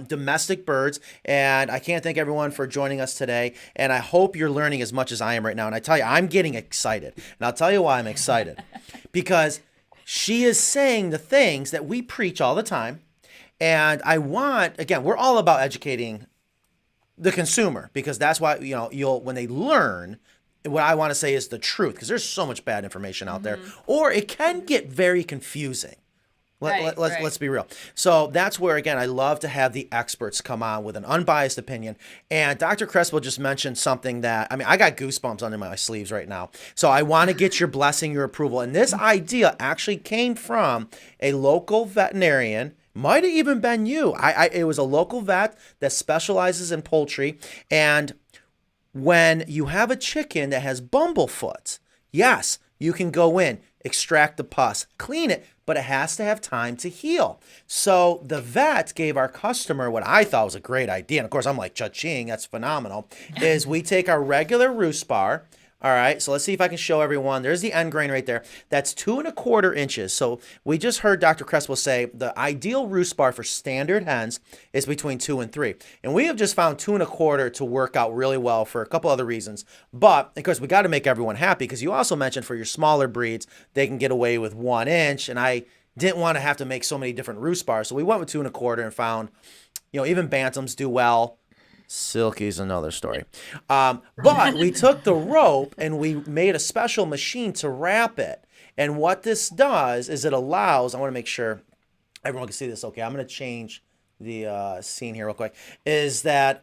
domestic birds. And I can't thank everyone for joining us today. And I hope you're learning as much as I am right now. And I tell you, I'm getting excited. And I'll tell you why I'm excited, because she is saying the things that we preach all the time. And I want, again, we're all about educating the consumer, because that's why, you'll when they learn, what I want to say is the truth, because there's so much bad information out there, or it can get very confusing. Let's be real. So that's where, again, I love to have the experts come on with an unbiased opinion. And Dr. Crespo just mentioned something that, I mean, I got goosebumps under my sleeves right now. So I want to get your blessing, your approval. And this idea actually came from a local veterinarian. Might have even been you. It was a local vet that specializes in poultry. And when you have a chicken that has bumblefoot, yes, you can go in, extract the pus, clean it, but it has to have time to heal. So the vet gave our customer what I thought was a great idea. And of course, I'm like, cha-ching, that's phenomenal, is we take our regular roost bar. All right, so let's see if I can show everyone. There's the end grain right there. That's 2 1/4 inches. So we just heard Dr. Crespo say the ideal roost bar for standard hens is between 2 and 3. And we have just found 2 1/4 to work out really well for a couple other reasons. But, of course, we got to make everyone happy, because you also mentioned for your smaller breeds, they can get away with 1 inch. And I didn't want to have to make so many different roost bars. So we went with 2 1/4 and found, even bantams do well. Silky's another story. But we took the rope and we made a special machine to wrap it. And what this does is it allows, I want to make sure everyone can see this. Okay, I'm going to change the scene here real quick. Is that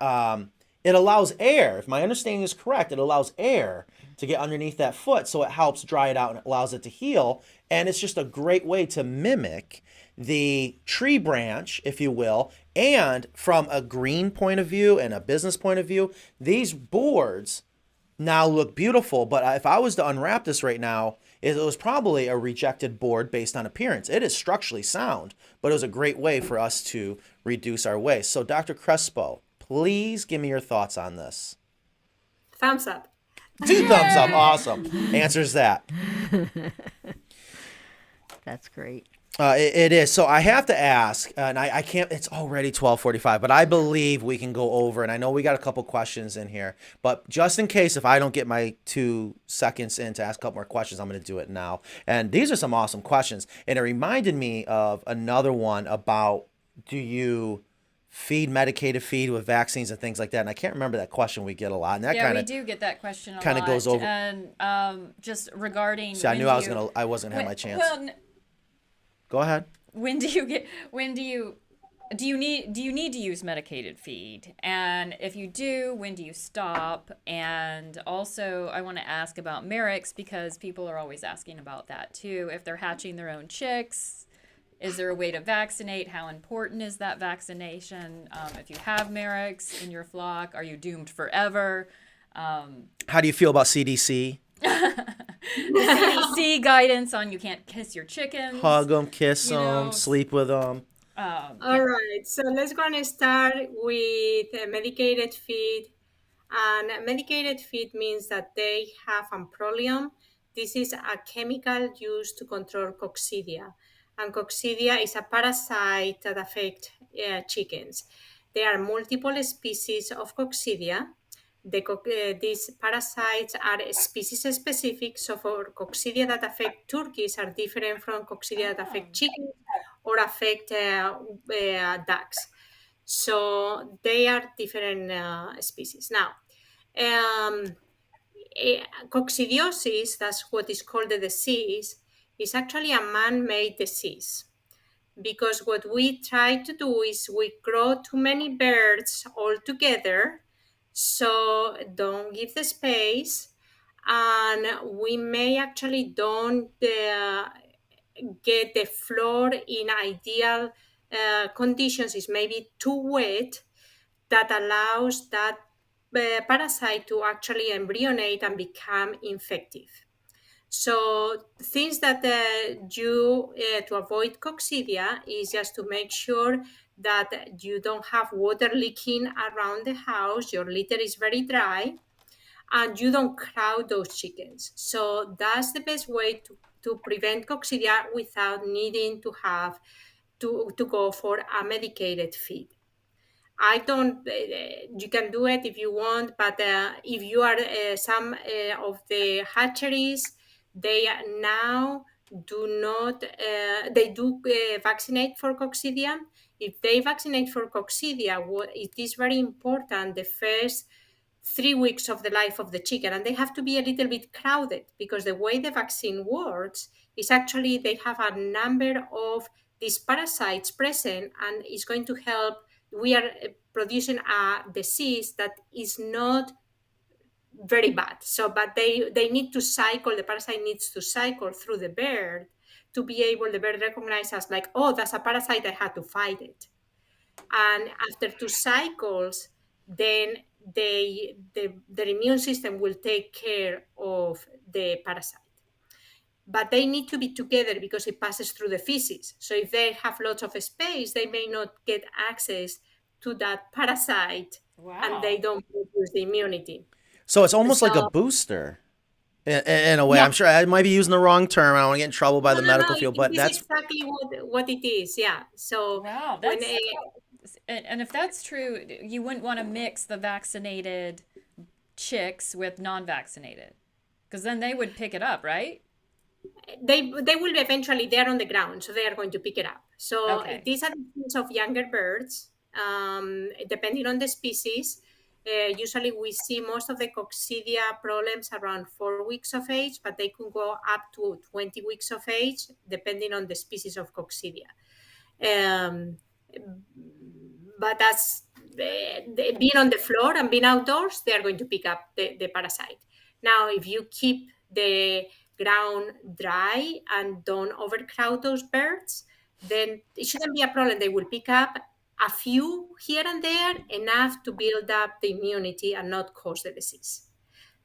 it allows air. If my understanding is correct, it allows air to get underneath that foot, so it helps dry it out and it allows it to heal. And it's just a great way to mimic the tree branch, if you will. And from a green point of view and a business point of view, these boards now look beautiful. But if I was to unwrap this right now, it was probably a rejected board based on appearance. It is structurally sound, but it was a great way for us to reduce our waste. So Dr. Crespo, please give me your thoughts on this. Thumbs up. 2 thumbs up. Awesome. Answers that. That's great. It is. So I have to ask, and I can't, it's already 12:45, but I believe we can go over, and I know we got a couple questions in here, but just in case if I don't get my 2 seconds in to ask a couple more questions, I'm going to do it now. And these are some awesome questions. And it reminded me of another one about, do you feed medicated feed with vaccines and things like that? And I can't remember that question we get a lot. And that Yeah, we do get that question a lot. kind of goes over. And just regarding. See, I knew I wasn't gonna have my chance. Well, Go ahead. when do you need to use medicated feed? And if you do, when do you stop? And also I want to ask about Merrick's, because people are always asking about that too. If they're hatching their own chicks, is there a way to vaccinate? How important is that vaccination? If you have Merrick's in your flock, are you doomed forever? How do you feel about CDC? The CDC guidance on you can't kiss your chickens. Hug them, kiss You them, know, sleep with them. All right, so let's go and start with medicated feed. And medicated feed means that they have amprolium. This is a chemical used to control coccidia. And coccidia is a parasite that affects chickens. There are multiple species of coccidia. These parasites are species specific. So for coccidia that affect turkeys are different from coccidia that affect chickens or affect ducks. So they are different species. Now, coccidiosis, that's what is called the disease, is actually a man-made disease. Because what we try to do is we grow too many birds all together, so don't give the space, and we may actually don't get the floor in ideal conditions. It's maybe too wet, that allows that parasite to actually embryonate and become infective. So things that you to avoid coccidia is just to make sure that you don't have water leaking around the house, your litter is very dry, and you don't crowd those chickens. So that's the best way to prevent coccidia without needing to have to go for a medicated feed. I don't, you can do it if you want, but if you are some of the hatcheries, they now do not, they do vaccinate for coccidia. If they vaccinate for coccidia, it is very important the first 3 weeks of the life of the chicken, and they have to be a little bit crowded, because the way the vaccine works is actually they have a number of these parasites present, and it's going to help. We are producing a disease that is not very bad. So, but they need to cycle, the parasite needs to cycle through the bird to be able, the bird recognize as like, oh, that's a parasite, I had to fight it. And after 2 cycles, then their immune system will take care of the parasite. But they need to be together because it passes through the feces. So if they have lots of space, they may not get access to that parasite. Wow. And they don't produce the immunity. So it's almost like a booster in a way. Yeah. I'm sure I might be using the wrong term. I don't want to get in trouble by the medical field, but that's exactly what it is. Yeah. So wow, and if that's true, you wouldn't want to mix the vaccinated chicks with non-vaccinated, because then they would pick it up, right? They will eventually, they're on the ground, so they are going to pick it up. So these are the things of younger birds, depending on the species. Usually we see most of the coccidia problems around 4 weeks of age, but they could go up to 20 weeks of age, depending on the species of coccidia. But that's being on the floor and being outdoors, they are going to pick up the parasite. Now, if you keep the ground dry and don't overcrowd those birds, then it shouldn't be a problem. They will pick up a few here and there, enough to build up the immunity and not cause the disease.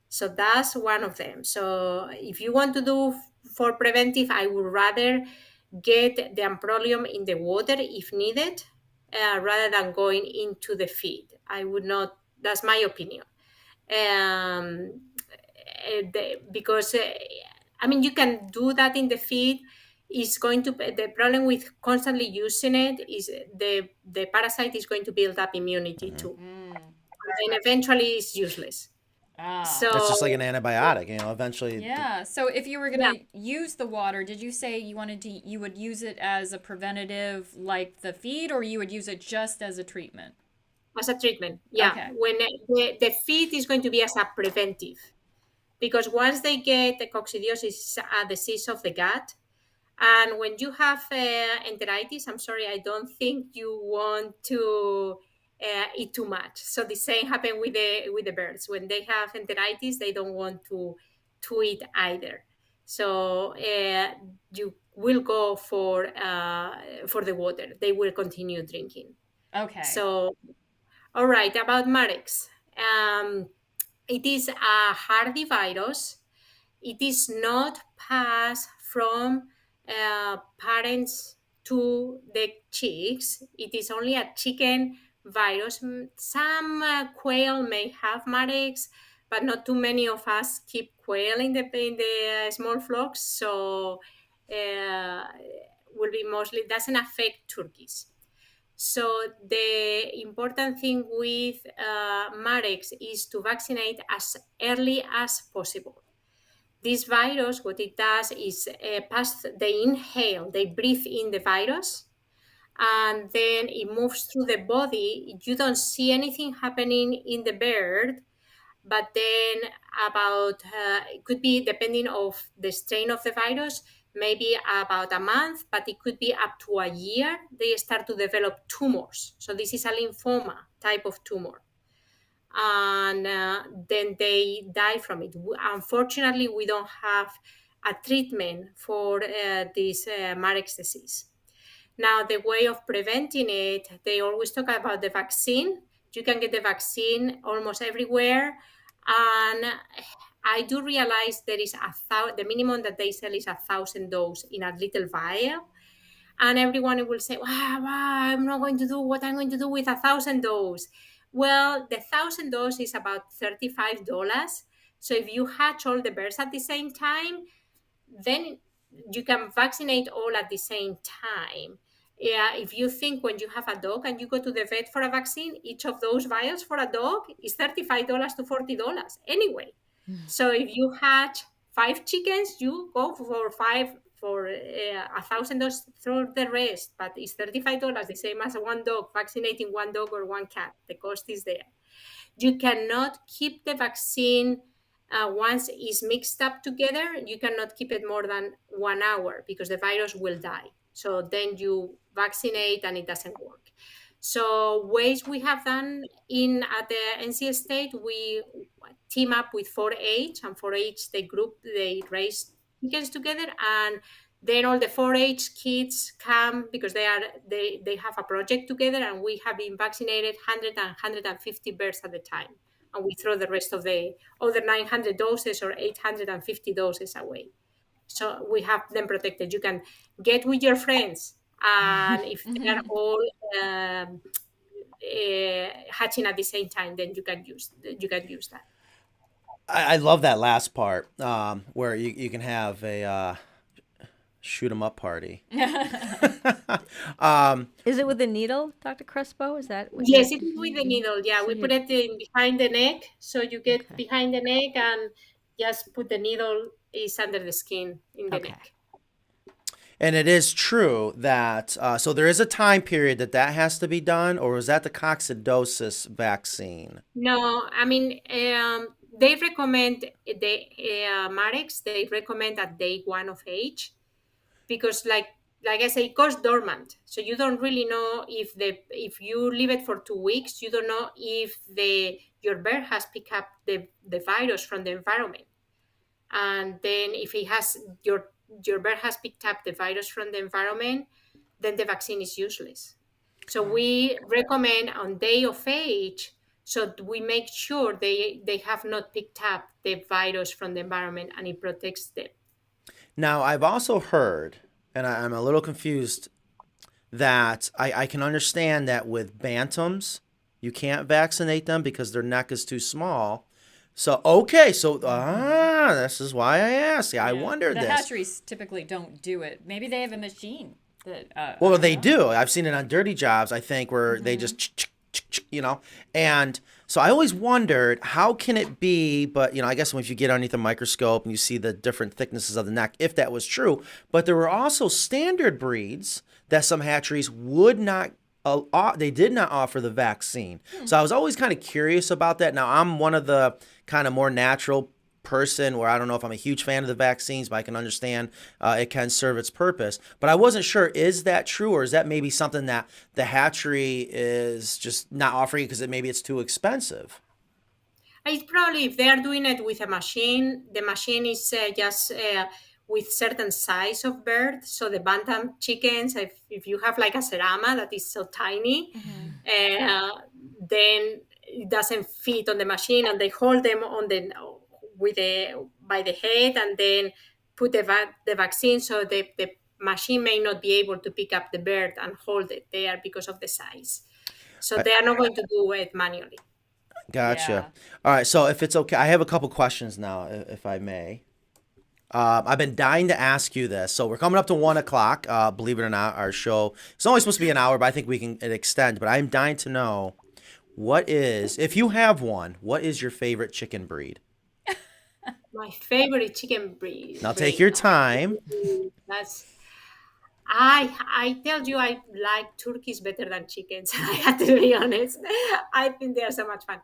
So that's one of them. So if you want to do for preventive, I would rather get the amprolium in the water if needed, rather than going into the feed. I would not, that's my opinion. Because, I mean, you can do that in the feed. Is going to, the problem with constantly using it is the parasite is going to build up immunity too. And eventually it's useless. So It's just like an antibiotic, eventually. Yeah. So if you were gonna use the water, did you say you would use it as a preventative like the feed, or you would use it just as a treatment? as a treatment, yeah. Okay. When the feed is going to be as a preventive, because once they get the coccidiosis, it's a disease of the gut. And when you have enteritis, I'm sorry, I don't think you want to eat too much. So the same happened with the birds. When they have enteritis, they don't want to eat either. So you will go for the water. They will continue drinking. Okay. So, all right, about Marex. It is a hardy virus. It is not passed from parents to the chicks. It is only a chicken virus. Some quail may have Marex, but not too many of us keep quail in the small flocks. So will be mostly, doesn't affect turkeys. So the important thing with Marex is to vaccinate as early as possible. This virus, what it does is they inhale, they breathe in the virus, and then it moves through the body. You don't see anything happening in the bird, but then it could be, depending of the strain of the virus, maybe about a month, but it could be up to a year, they start to develop tumors. So this is a lymphoma type of tumor. And then they die from it. Unfortunately, we don't have a treatment for this Marek's disease. Now, the way of preventing it, they always talk about the vaccine. You can get the vaccine almost everywhere. And I do realize there is the minimum that they sell is 1,000 doses in a little vial. And everyone will say, wow, I'm not going to do what I'm going to do with 1,000 doses. Well, the 1,000 doses is about $35. So if you hatch all the birds at the same time, then you can vaccinate all at the same time. Yeah, if you think when you have a dog and you go to the vet for a vaccine, each of those vials for a dog is $35 to $40 anyway. So if you hatch 5 chickens, you go for 1,000 doses, throw the rest, but it's $35, the same as one dog, vaccinating one dog or one cat. The cost is there. You cannot keep the vaccine once it's mixed up together. You cannot keep it more than 1 hour because the virus will die. So then you vaccinate and it doesn't work. So ways we have done at the NC State, we team up with 4-H, and 4-H, they raise chickens together, and then all the 4-H kids come because they have a project together, and we have been vaccinated 100 and 150 birds at a time, and we throw the rest of the other 900 doses or 850 doses away. So we have them protected. You can get with your friends, and if they are all hatching at the same time, then you can use that. I love that last part where you can have a shoot 'em up party. Is it with a needle, Dr. Crespo? Is that what Yes, it is with the needle. Yeah, we put it behind the neck. So you get behind the neck and just put the needle is under the skin in the neck. And it is true that, so there is a time period that has to be done, or is that the coccidiosis vaccine? No, I mean, they recommend the Marex, they recommend at day 1 of age, because like like I say, it goes dormant. So you don't really know if you leave it for 2 weeks, you don't know if your bird has picked up the virus from the environment. And then if it has your bird has picked up the virus from the environment, then the vaccine is useless. So we recommend on day of age, so we make sure they have not picked up the virus from the environment, and it protects them. Now, I've also heard, and I'm a little confused, that I can understand that with bantams, you can't vaccinate them because their neck is too small. So, okay, so this is why I asked. I wondered the this. hatcheries typically don't do it. Maybe they have a machine that. Well, they do. I've seen it on dirty jobs, I think, where they just, and so I always wondered, how can it be, but, I guess if you get underneath a microscope and you see the different thicknesses of the neck, if that was true, but there were also standard breeds that some hatcheries would not, they did not offer the vaccine. So I was always kind of curious about that. Now, I'm one of the kind of more natural person where I don't know if I'm a huge fan of the vaccines, but I can understand it can serve its purpose. But I wasn't sure, is that true, or is that maybe something that the hatchery is just not offering because maybe it's too expensive? It's probably, if they are doing it with a machine, the machine is just with certain size of bird. So the bantam chickens, if you have like a cerama that is so tiny, then it doesn't fit on the machine, and they hold them on by the head, and then put the vaccine, so the machine may not be able to pick up the bird and hold it there because of the size. So they are not going to do it manually. Gotcha. Yeah. All right. So if it's okay, I have a couple questions now, if I may. I've been dying to ask you this. So we're coming up to 1:00. Believe it or not, our show, it's only supposed to be an hour, but I think we can extend. But I'm dying to know, if you have one, what is your favorite chicken breed? My favorite chicken breed. Now take your time. I tell you, I like turkeys better than chickens. I have to be honest. I think they are so much fun.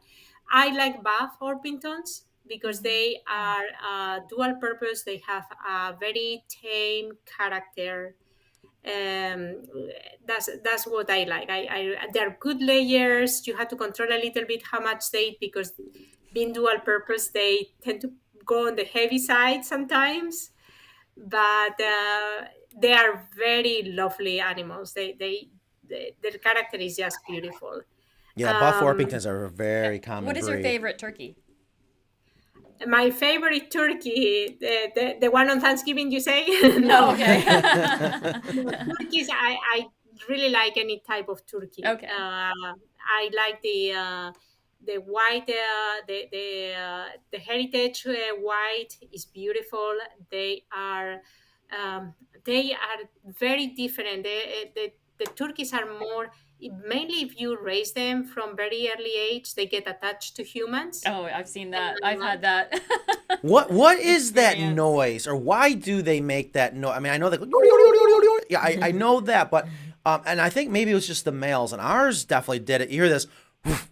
I like buff Orpingtons because they are dual purpose. They have a very tame character. That's what I like. They're good layers. You have to control a little bit how much they eat, because being dual purpose, they tend to go on the heavy side sometimes. But they are very lovely animals. Their character is just beautiful. Yeah, buff Orpingtons are a very common What is your breed. favorite turkey? My favorite turkey, the one on Thanksgiving, you say? No, okay. Turkeys, I really like any type of turkey. Okay. I like the white, the heritage white is beautiful. They are very different. The turkeys are more, mainly if you raise them from very early age, they get attached to humans. Oh, I've seen that. I've had that. What is that Experience. noise, or why do they make that noise? I mean, I know they go, yeah, I know that, but and I think maybe it was just the males, and ours definitely did it. You hear this, woof,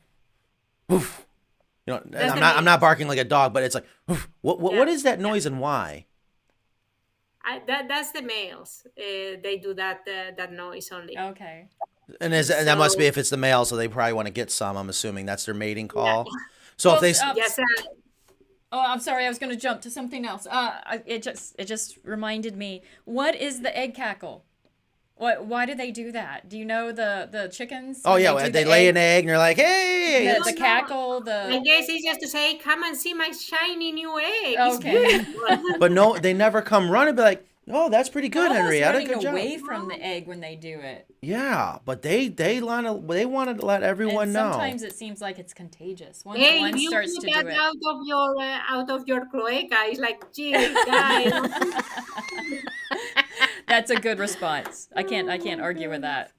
woof. And I'm not barking like a dog, but it's like, woof. What is that noise, and why? That's the males. They do that noise only. Okay. And that must be if it's the male, so they probably want to get some. I'm assuming that's their mating call. Yeah. So Well, if they Yes, Oh, I'm sorry. I was going to jump to something else. It just reminded me. What is the egg cackle? Why do they do that? Do you know the chickens? oh when yeah, do they the lay an egg and they're like, hey, The cackle. I guess it's just to say, come and see my shiny new egg. Okay. It's beautiful. but no, they never come run and be like, oh, that's pretty good, Almost Henrietta. running Good job. away from the egg when they do it. Yeah, but they want to let everyone And know. sometimes it seems like it's contagious. Once Hey, one if you starts put to that do it. out of your cloaca, it's like, gee, guys. That's a good response. I can't argue with that.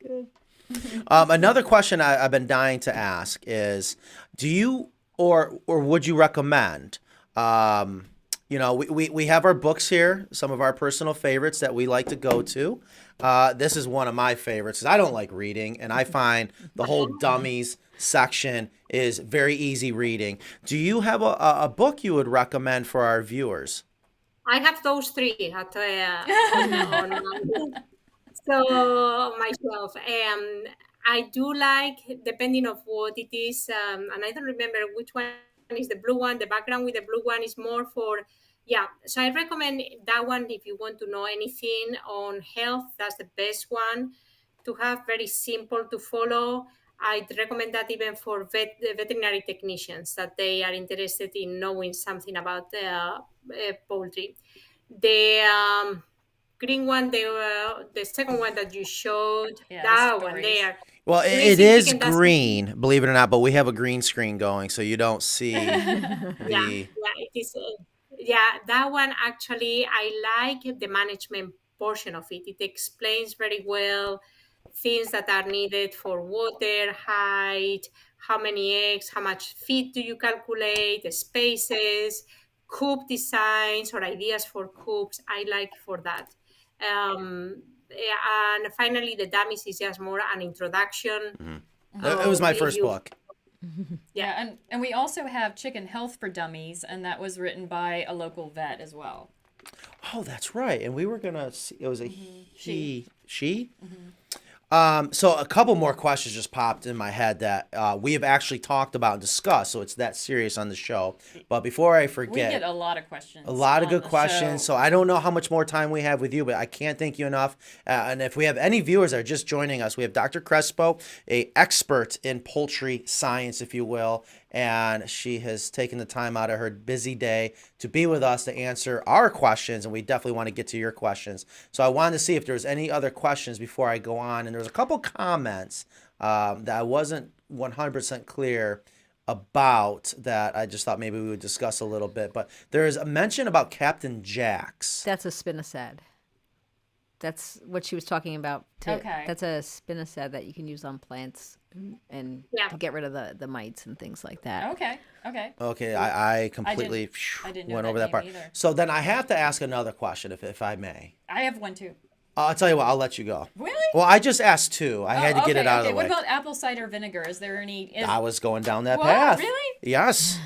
Another question I've been dying to ask is, do you or would you recommend? We have our books here, some of our personal favorites that we like to go to. This is one of my favorites because I don't like reading, and I find the whole dummies section is very easy reading. Do you have a book you would recommend for our viewers? I have those three So myself, I do like, depending of what it is, and I don't remember which one is the blue one. The background with the blue one is more for, yeah. So I recommend that one if you want to know anything on health. That's the best one to have, very simple to follow. I'd recommend that even for the veterinary technicians that they are interested in knowing something about poultry. The green one, the second one that you showed, Yeah, the that one stories. there. Well, it Amazing is chicken, that's green, believe it or not, but we have a green screen going, so you don't see yeah, the. it is. Yeah, that one actually, I like the management portion of it. It explains very well things that are needed for water, height, how many eggs, how much feed do you calculate, the spaces, coop designs or ideas for coops. I like for that. Yeah, and finally, the dummies is just more an introduction. It was my If first you, book. Yeah, and we also have Chicken Health for Dummies, and that was written by a local vet as well. Oh, that's right. And we were gonna see, it was a he, she. Mm-hmm. So a couple more questions just popped in my head that we have actually talked about and discussed. So it's that serious on the show. But before I We forget, get a lot of questions. a lot of on good the questions. show. So I don't know how much more time we have with you, but I can't thank you enough. And if we have any viewers that are just joining us, we have Dr. Crespo, a expert in poultry science, if you will, and she has taken the time out of her busy day to be with us to answer our questions, and we definitely want to get to your questions. So I wanted to see if there's any other questions before I go on, and there's a couple comments that I wasn't 100% clear about that I just thought maybe we would discuss a little bit. But there is a mention about Captain Jack's. That's a spinosad. That's what she was talking about. Okay. That's a spinosad that you can use on plants and Yeah. to get rid of the mites and things like that. Okay. Okay. Okay, I completely I didn't know went that over that name part. either. So then I have to ask another question, if I may. I have one too. I'll tell you what, I'll let you go. Really? Well, I just asked two. I had to get it out of the way. What about apple cider vinegar? Is there any? I was going down that What? path. Really? Yes.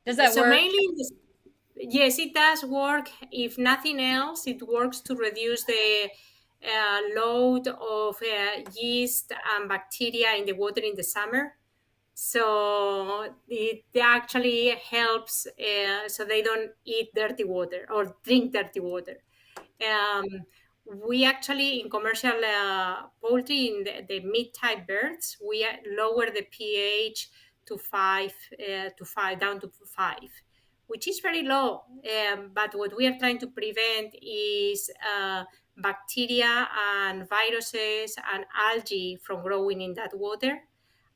Does that So work? mainly, yes, it does work. If nothing else, it works to reduce the load of yeast and bacteria in the water in the summer. So it actually helps so they don't eat dirty water or drink dirty water. Um, we actually, in commercial poultry, in the meat-type birds, we lower the pH to five, down to 5, which is very low. But what we are trying to prevent is bacteria and viruses and algae from growing in that water.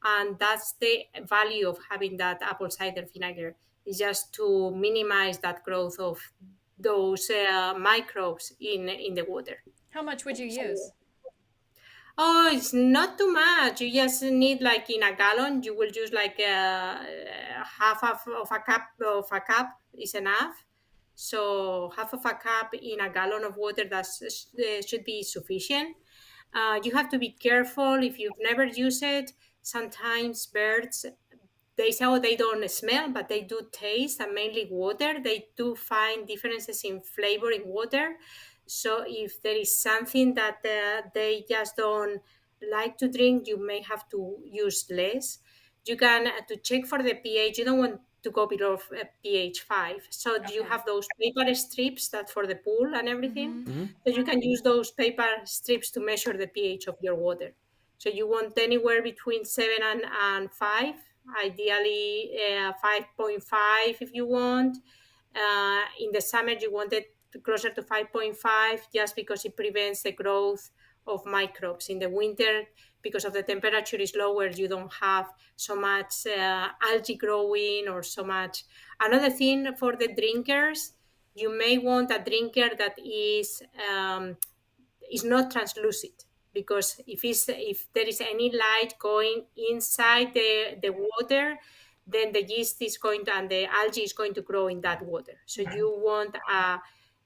And that's the value of having that apple cider vinegar, is just to minimize that growth of those microbes in the water. How much would you use? Oh, it's not too much. You just need, like, in a gallon, you will use like half of a cup is enough. So half of a cup in a gallon of water, that should be sufficient. You have to be careful if you've never used it. Sometimes birds, they say, oh, they don't smell, but they do taste, and mainly water. They do find differences in flavor in water. So if there is something that they just don't like to drink, you may have to use less. You can, to check for the pH, you don't want to go below pH 5. So you Okay. have those paper strips that for the pool and everything. Mm-hmm. So you can use those paper strips to measure the pH of your water. So you want anywhere between 7 and 5, ideally 5.5 if you want. In the summer, you want it closer to 5.5 just because it prevents the growth of microbes. In the winter, because of the temperature is lower, you don't have so much algae growing or so much. Another thing for the drinkers, you may want a drinker that is not translucent, because if there is any light going inside the water, then the yeast is going to, and the algae is going to grow in that water. So you want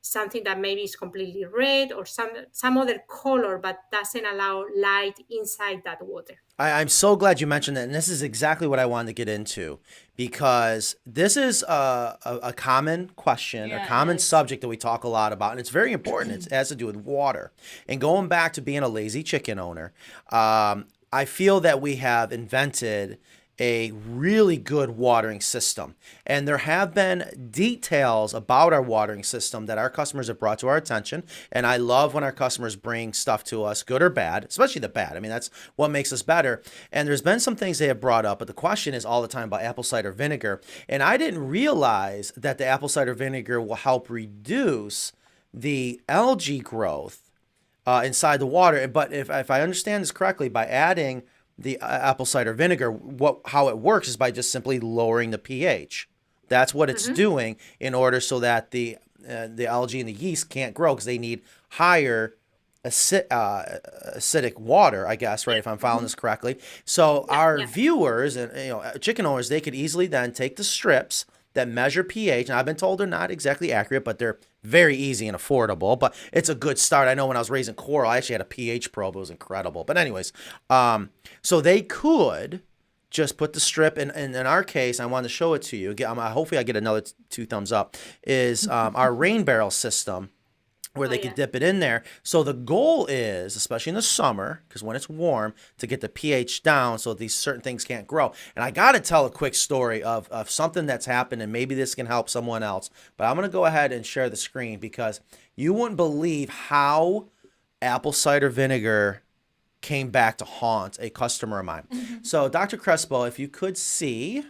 something that maybe is completely red or some other color, but doesn't allow light inside that water. I'm so glad you mentioned that, and this is exactly what I wanted to get into, because this is a common question, Yeah, a it common is. subject that we talk a lot about, and it's very important. It has to do with water. And going back to being a lazy chicken owner, I feel that we have invented a really good watering system. And there have been details about our watering system that our customers have brought to our attention. And I love when our customers bring stuff to us, good or bad, especially the bad. I mean, that's what makes us better. And there's been some things they have brought up, but the question is all the time about apple cider vinegar. And I didn't realize that the apple cider vinegar will help reduce the algae growth inside the water. But if I understand this correctly, by adding the apple cider vinegar, how it works is by just simply lowering the pH. That's what it's doing in order so that the algae and the yeast can't grow, because they need higher acidic water, I guess, right? If I'm following this correctly. So our viewers and chicken owners, they could easily then take the strips that measure pH, and I've been told they're not exactly accurate, but they're very easy and affordable. But it's a good start. I know when I was raising coral, I actually had a pH probe. It was incredible. But anyways, so they could just put the strip in our case. I wanted to show it to you. Hopefully I get another 2 thumbs up. Is our rain barrel system, where they could dip it in there. So the goal is, especially in the summer, because when it's warm, to get the pH down so these certain things can't grow. And I got to tell a quick story of something that's happened, and maybe this can help someone else. But I'm going to go ahead and share the screen, because you wouldn't believe how apple cider vinegar came back to haunt a customer of mine. So Dr. Crespo, if you could see,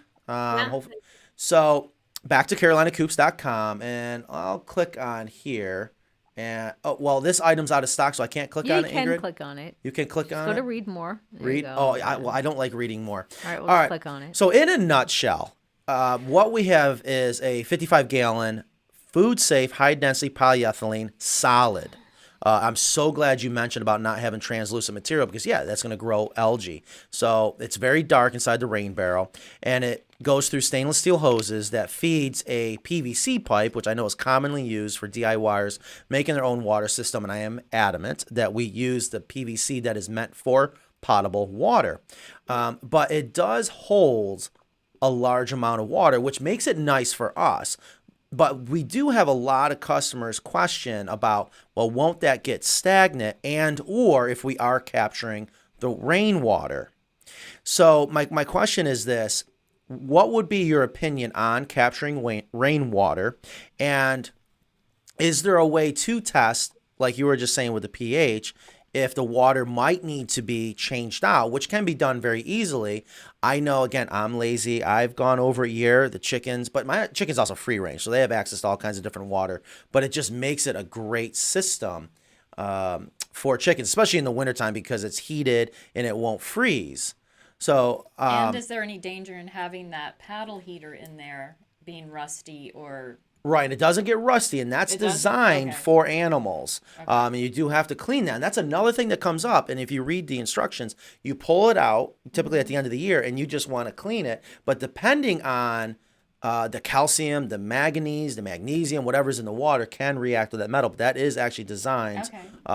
so back to carolinacoops.com, and I'll click on here. And this item's out of stock, so I can't click on it, Ingrid. You can click on it. You can click on Go it. to read more. There Read. you go. I don't like reading more. All right, we'll click on it. So in a nutshell, what we have is a 55-gallon food-safe, high-density polyethylene solid. I'm so glad you mentioned about not having translucent material, because, that's going to grow algae. So it's very dark inside the rain barrel, and it goes through stainless steel hoses that feeds a PVC pipe, which I know is commonly used for DIYers making their own water system, and I am adamant that we use the PVC that is meant for potable water. But it does hold a large amount of water, which makes it nice for us. But we do have a lot of customers question about, well, won't that get stagnant, and or if we are capturing the rainwater? So my question is this: what would be your opinion on capturing rainwater? And is there a way to test, like you were just saying with the pH, if the water might need to be changed out, which can be done very easily? I know, again, I'm lazy. I've gone over a year, the chickens, but my chickens also free range, so they have access to all kinds of different water, but it just makes it a great system for chickens, especially in the wintertime, because it's heated and it won't freeze. So, and is there any danger in having that paddle heater in there being rusty or? Right, it doesn't get rusty, and that's designed for animals. And you do have to clean that. And that's another thing that comes up. And if you read the instructions, you pull it out, typically at the end of the year, and you just want to clean it. But depending on the calcium, the manganese, the magnesium, whatever's in the water can react with that metal. But that is actually designed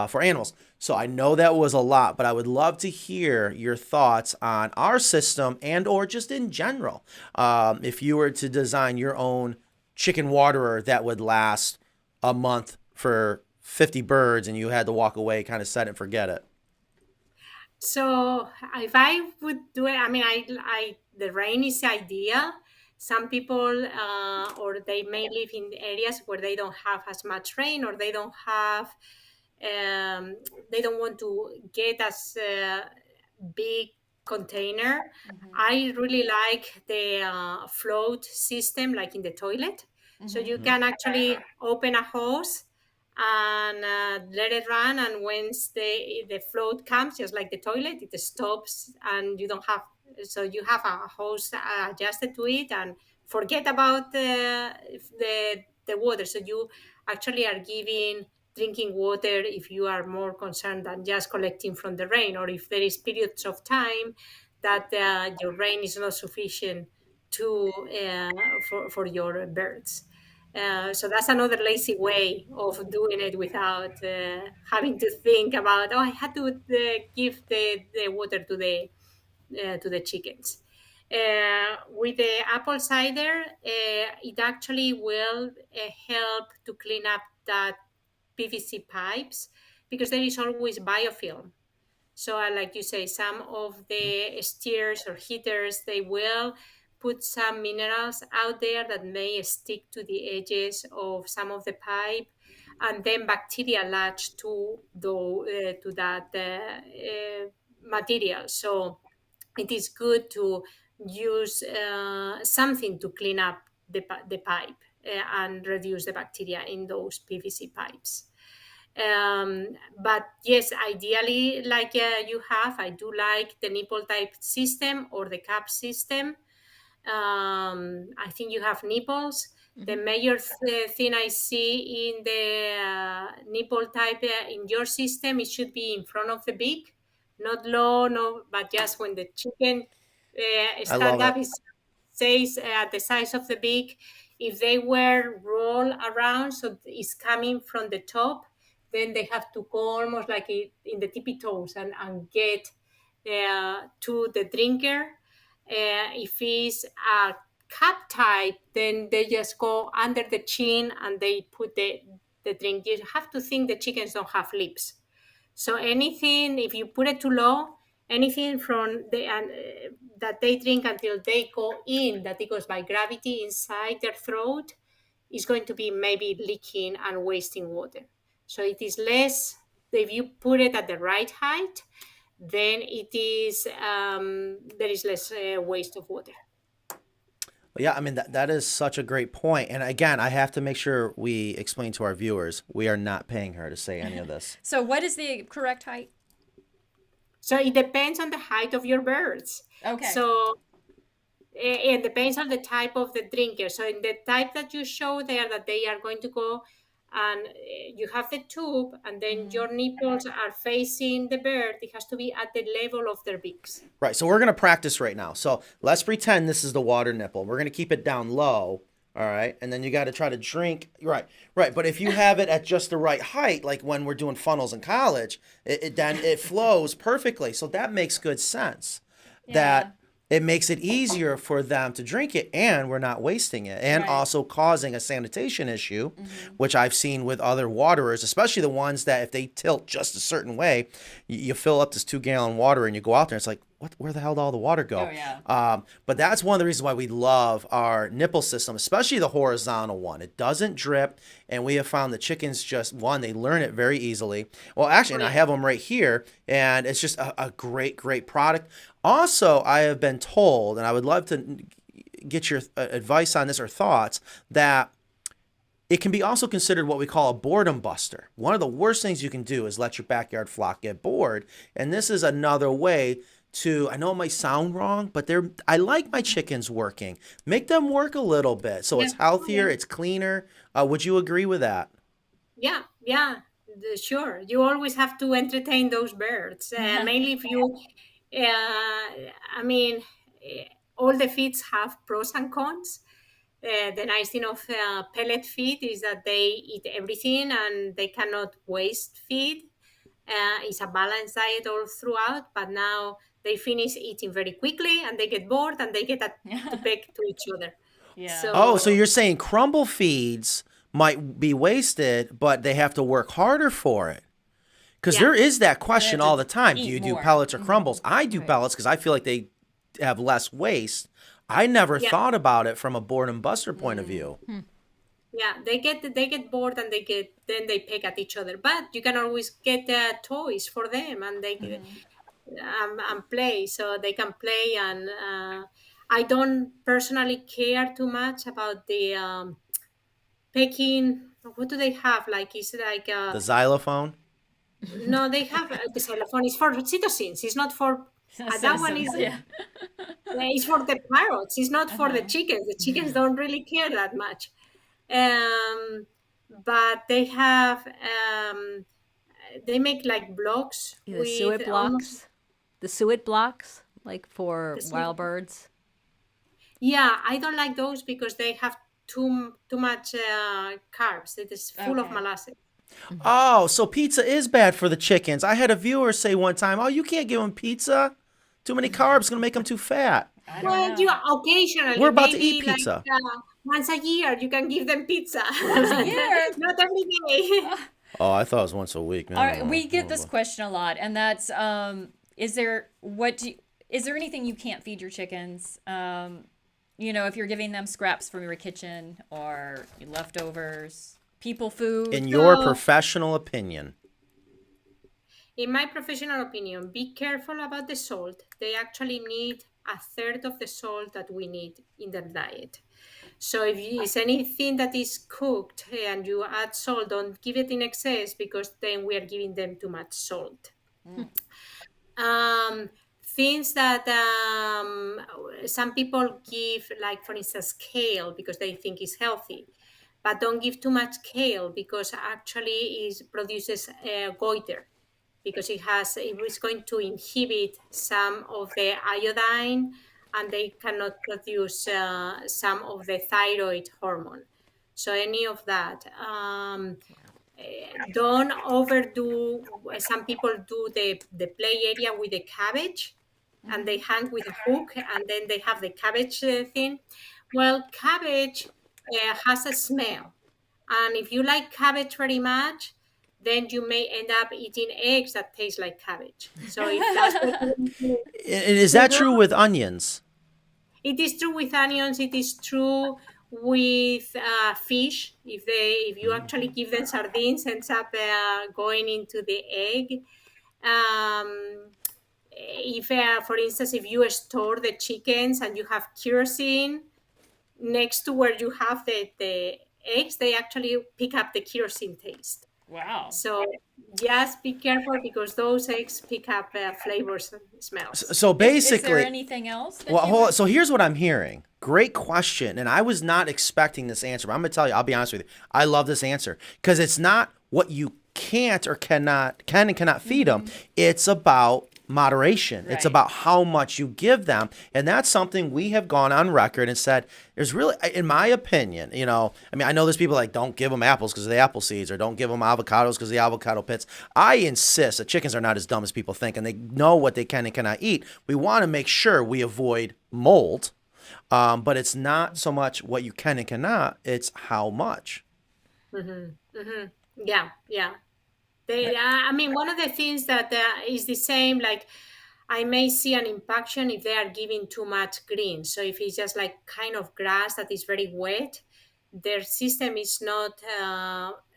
for animals. So I know that was a lot, but I would love to hear your thoughts on our system and or just in general. If you were to design your own chicken waterer that would last a month for 50 birds, and you had to walk away, kind of set it and forget it. So if I would do it, I mean, the rain is ideal. Some people, or they may live in areas where they don't have as much rain, or they don't have, they don't want to get as big container. I really like the float system, like in the toilet. So you can actually open a hose and let it run, and once the float comes, just like the toilet, it stops, and you don't have, so you have a hose adjusted to it, and forget about the water. So you actually are giving drinking water if you are more concerned than just collecting from the rain, or if there is periods of time that your rain is not sufficient to for your birds. So that's another lazy way of doing it without having to think about, oh, I had to give the water to the chickens. With the apple cider, it actually will help to clean up that PVC pipes because there is always biofilm. So, like you say, some of the steers or heaters, they will put some minerals out there that may stick to the edges of some of the pipe, and then bacteria latch to that material. So, it is good to use something to clean up the pipe and reduce the bacteria in those PVC pipes. But yes, ideally, like you have, I do like the nipple type system or the cap system. I think you have nipples. The major thing I see in the nipple type in your system, it should be in front of the beak, not low, no, but just when the chicken I love stand up, it. it says at the size of the beak. If they were roll around, so it's coming from the top, then they have to go almost like in the tippy toes and get to the drinker. If it's a cup type, then they just go under the chin and they put the drink. You have to think the chickens don't have lips. So anything, if you put it too low, anything from that they drink until they go in, that it goes by gravity inside their throat, is going to be maybe leaking and wasting water. So it is less, if you put it at the right height, then it is there is less waste of water. Yeah, I mean that is such a great point. And again, I have to make sure we explain to our viewers we are not paying her to say any of this. So what is the correct height? So it depends on the height of your birds. Okay. So it depends on the type of the drinker. So in the type that you show there, that they are going to go and you have the tube and then your nipples are facing the bird, it has to be at the level of their beaks. Right. So we're going to practice right now. So let's pretend this is the water nipple. We're going to keep it down low. All right. And then you got to try to drink. Right. Right. But if you have it at just the right height, like when we're doing funnels in college, then it flows perfectly. So that makes good sense. That it makes it easier for them to drink it and we're not wasting it and Right. also causing a sanitation issue, which I've seen with other waterers, especially the ones that if they tilt just a certain way, you fill up this 2-gallon water and you go out there. It's like, what? Where the hell did all the water go? Oh, yeah. But that's one of the reasons why we love our nipple system, especially the horizontal one. It doesn't drip, and we have found the chickens just, one, they learn it very easily. Well, actually, and I have them right here, and it's just a great, great product. Also, I have been told, and I would love to get your advice on this or thoughts, that it can be also considered what we call a boredom buster. One of the worst things you can do is let your backyard flock get bored, and this is another way to, I know it might sound wrong, but I like my chickens working. Make them work a little bit so it's healthier, it's cleaner. Would you agree with that? Yeah, sure. You always have to entertain those birds, mainly if you, I mean, all the feeds have pros and cons. The nice thing of pellet feed is that they eat everything and they cannot waste feed. It's a balanced diet all throughout, but now they finish eating very quickly and they get bored and they get to peck to each other. Yeah. So you're saying crumble feeds might be wasted, but they have to work harder for it. Because there is that question all the time. Do you do more. pellets or crumbles? I do pellets because I feel like they have less waste. I never thought about it from a boredom buster point of view. Yeah, they get bored and then they peck at each other. But you can always get toys for them and they and play, so they can play. And I don't personally care too much about the pecking. What do they have? Like it's like The xylophone? no, they have the xylophone. It's for citizens. It's not for that one. Is it's for the parrots. It's not for the chickens. The chickens don't really care that much. But they have they make like blocks The with suet blocks. The suet blocks, like for The suet- wild birds. Yeah, I don't like those because they have too much carbs. It is full of Okay. molasses. Oh, so pizza is bad for the chickens. I had a viewer say one time, "Oh, you can't give them pizza. Too many carbs going to make them too fat." I don't Well, know. you occasionally, We're about to maybe eat like pizza. once a year, you can give them pizza. Once a year? Not every day. Oh, I thought it was once a week. Man. All right, we get this question a lot, and that's is there anything you can't feed your chickens? If you're giving them scraps from your kitchen or leftovers, people food. In your So- professional opinion. In my professional opinion, be careful about the salt. They actually need a third of the salt that we need in their diet. So if it's anything that is cooked and you add salt, don't give it in excess because then we are giving them too much salt. Things that some people give, like for instance, kale because they think it's healthy, but don't give too much kale because actually it produces goiter because it is going to inhibit some of the iodine and they cannot produce some of the thyroid hormone. So any of that. Don't overdo. Some people do the play area with the cabbage and they hang with a hook and then they have the cabbage thing. Well, cabbage has a smell. And if you like cabbage very much, then you may end up eating eggs that taste like cabbage. So if that's what you want And is that to true do, with onions? it is true with onions. It is true with fish. If you actually give them sardines, ends up going into the egg. If, for instance, if you store the chickens and you have kerosene next to where you have the eggs, they actually pick up the kerosene taste. Wow. So just be careful because those eggs pick up flavors and smells. So Is basically, there anything else? That well, you hold on. would- So here's what I'm hearing. Great question. And I was not expecting this answer, but I'm going to tell you, I'll be honest with you. I love this answer because it's not what you can't or can and cannot feed them. It's about moderation. It's Right. about how much you give them. And that's something we have gone on record and said, there's really, in my opinion, I know there's people like, don't give them apples because of the apple seeds or don't give them avocados because of the avocado pits. I insist that chickens are not as dumb as people think and they know what they can and cannot eat. We want to make sure we avoid mold, but it's not so much what you can and cannot, it's how much. Yeah. One of the things that is the same, like I may see an impaction if they are giving too much green. So if it's just like kind of grass that is very wet, their system is not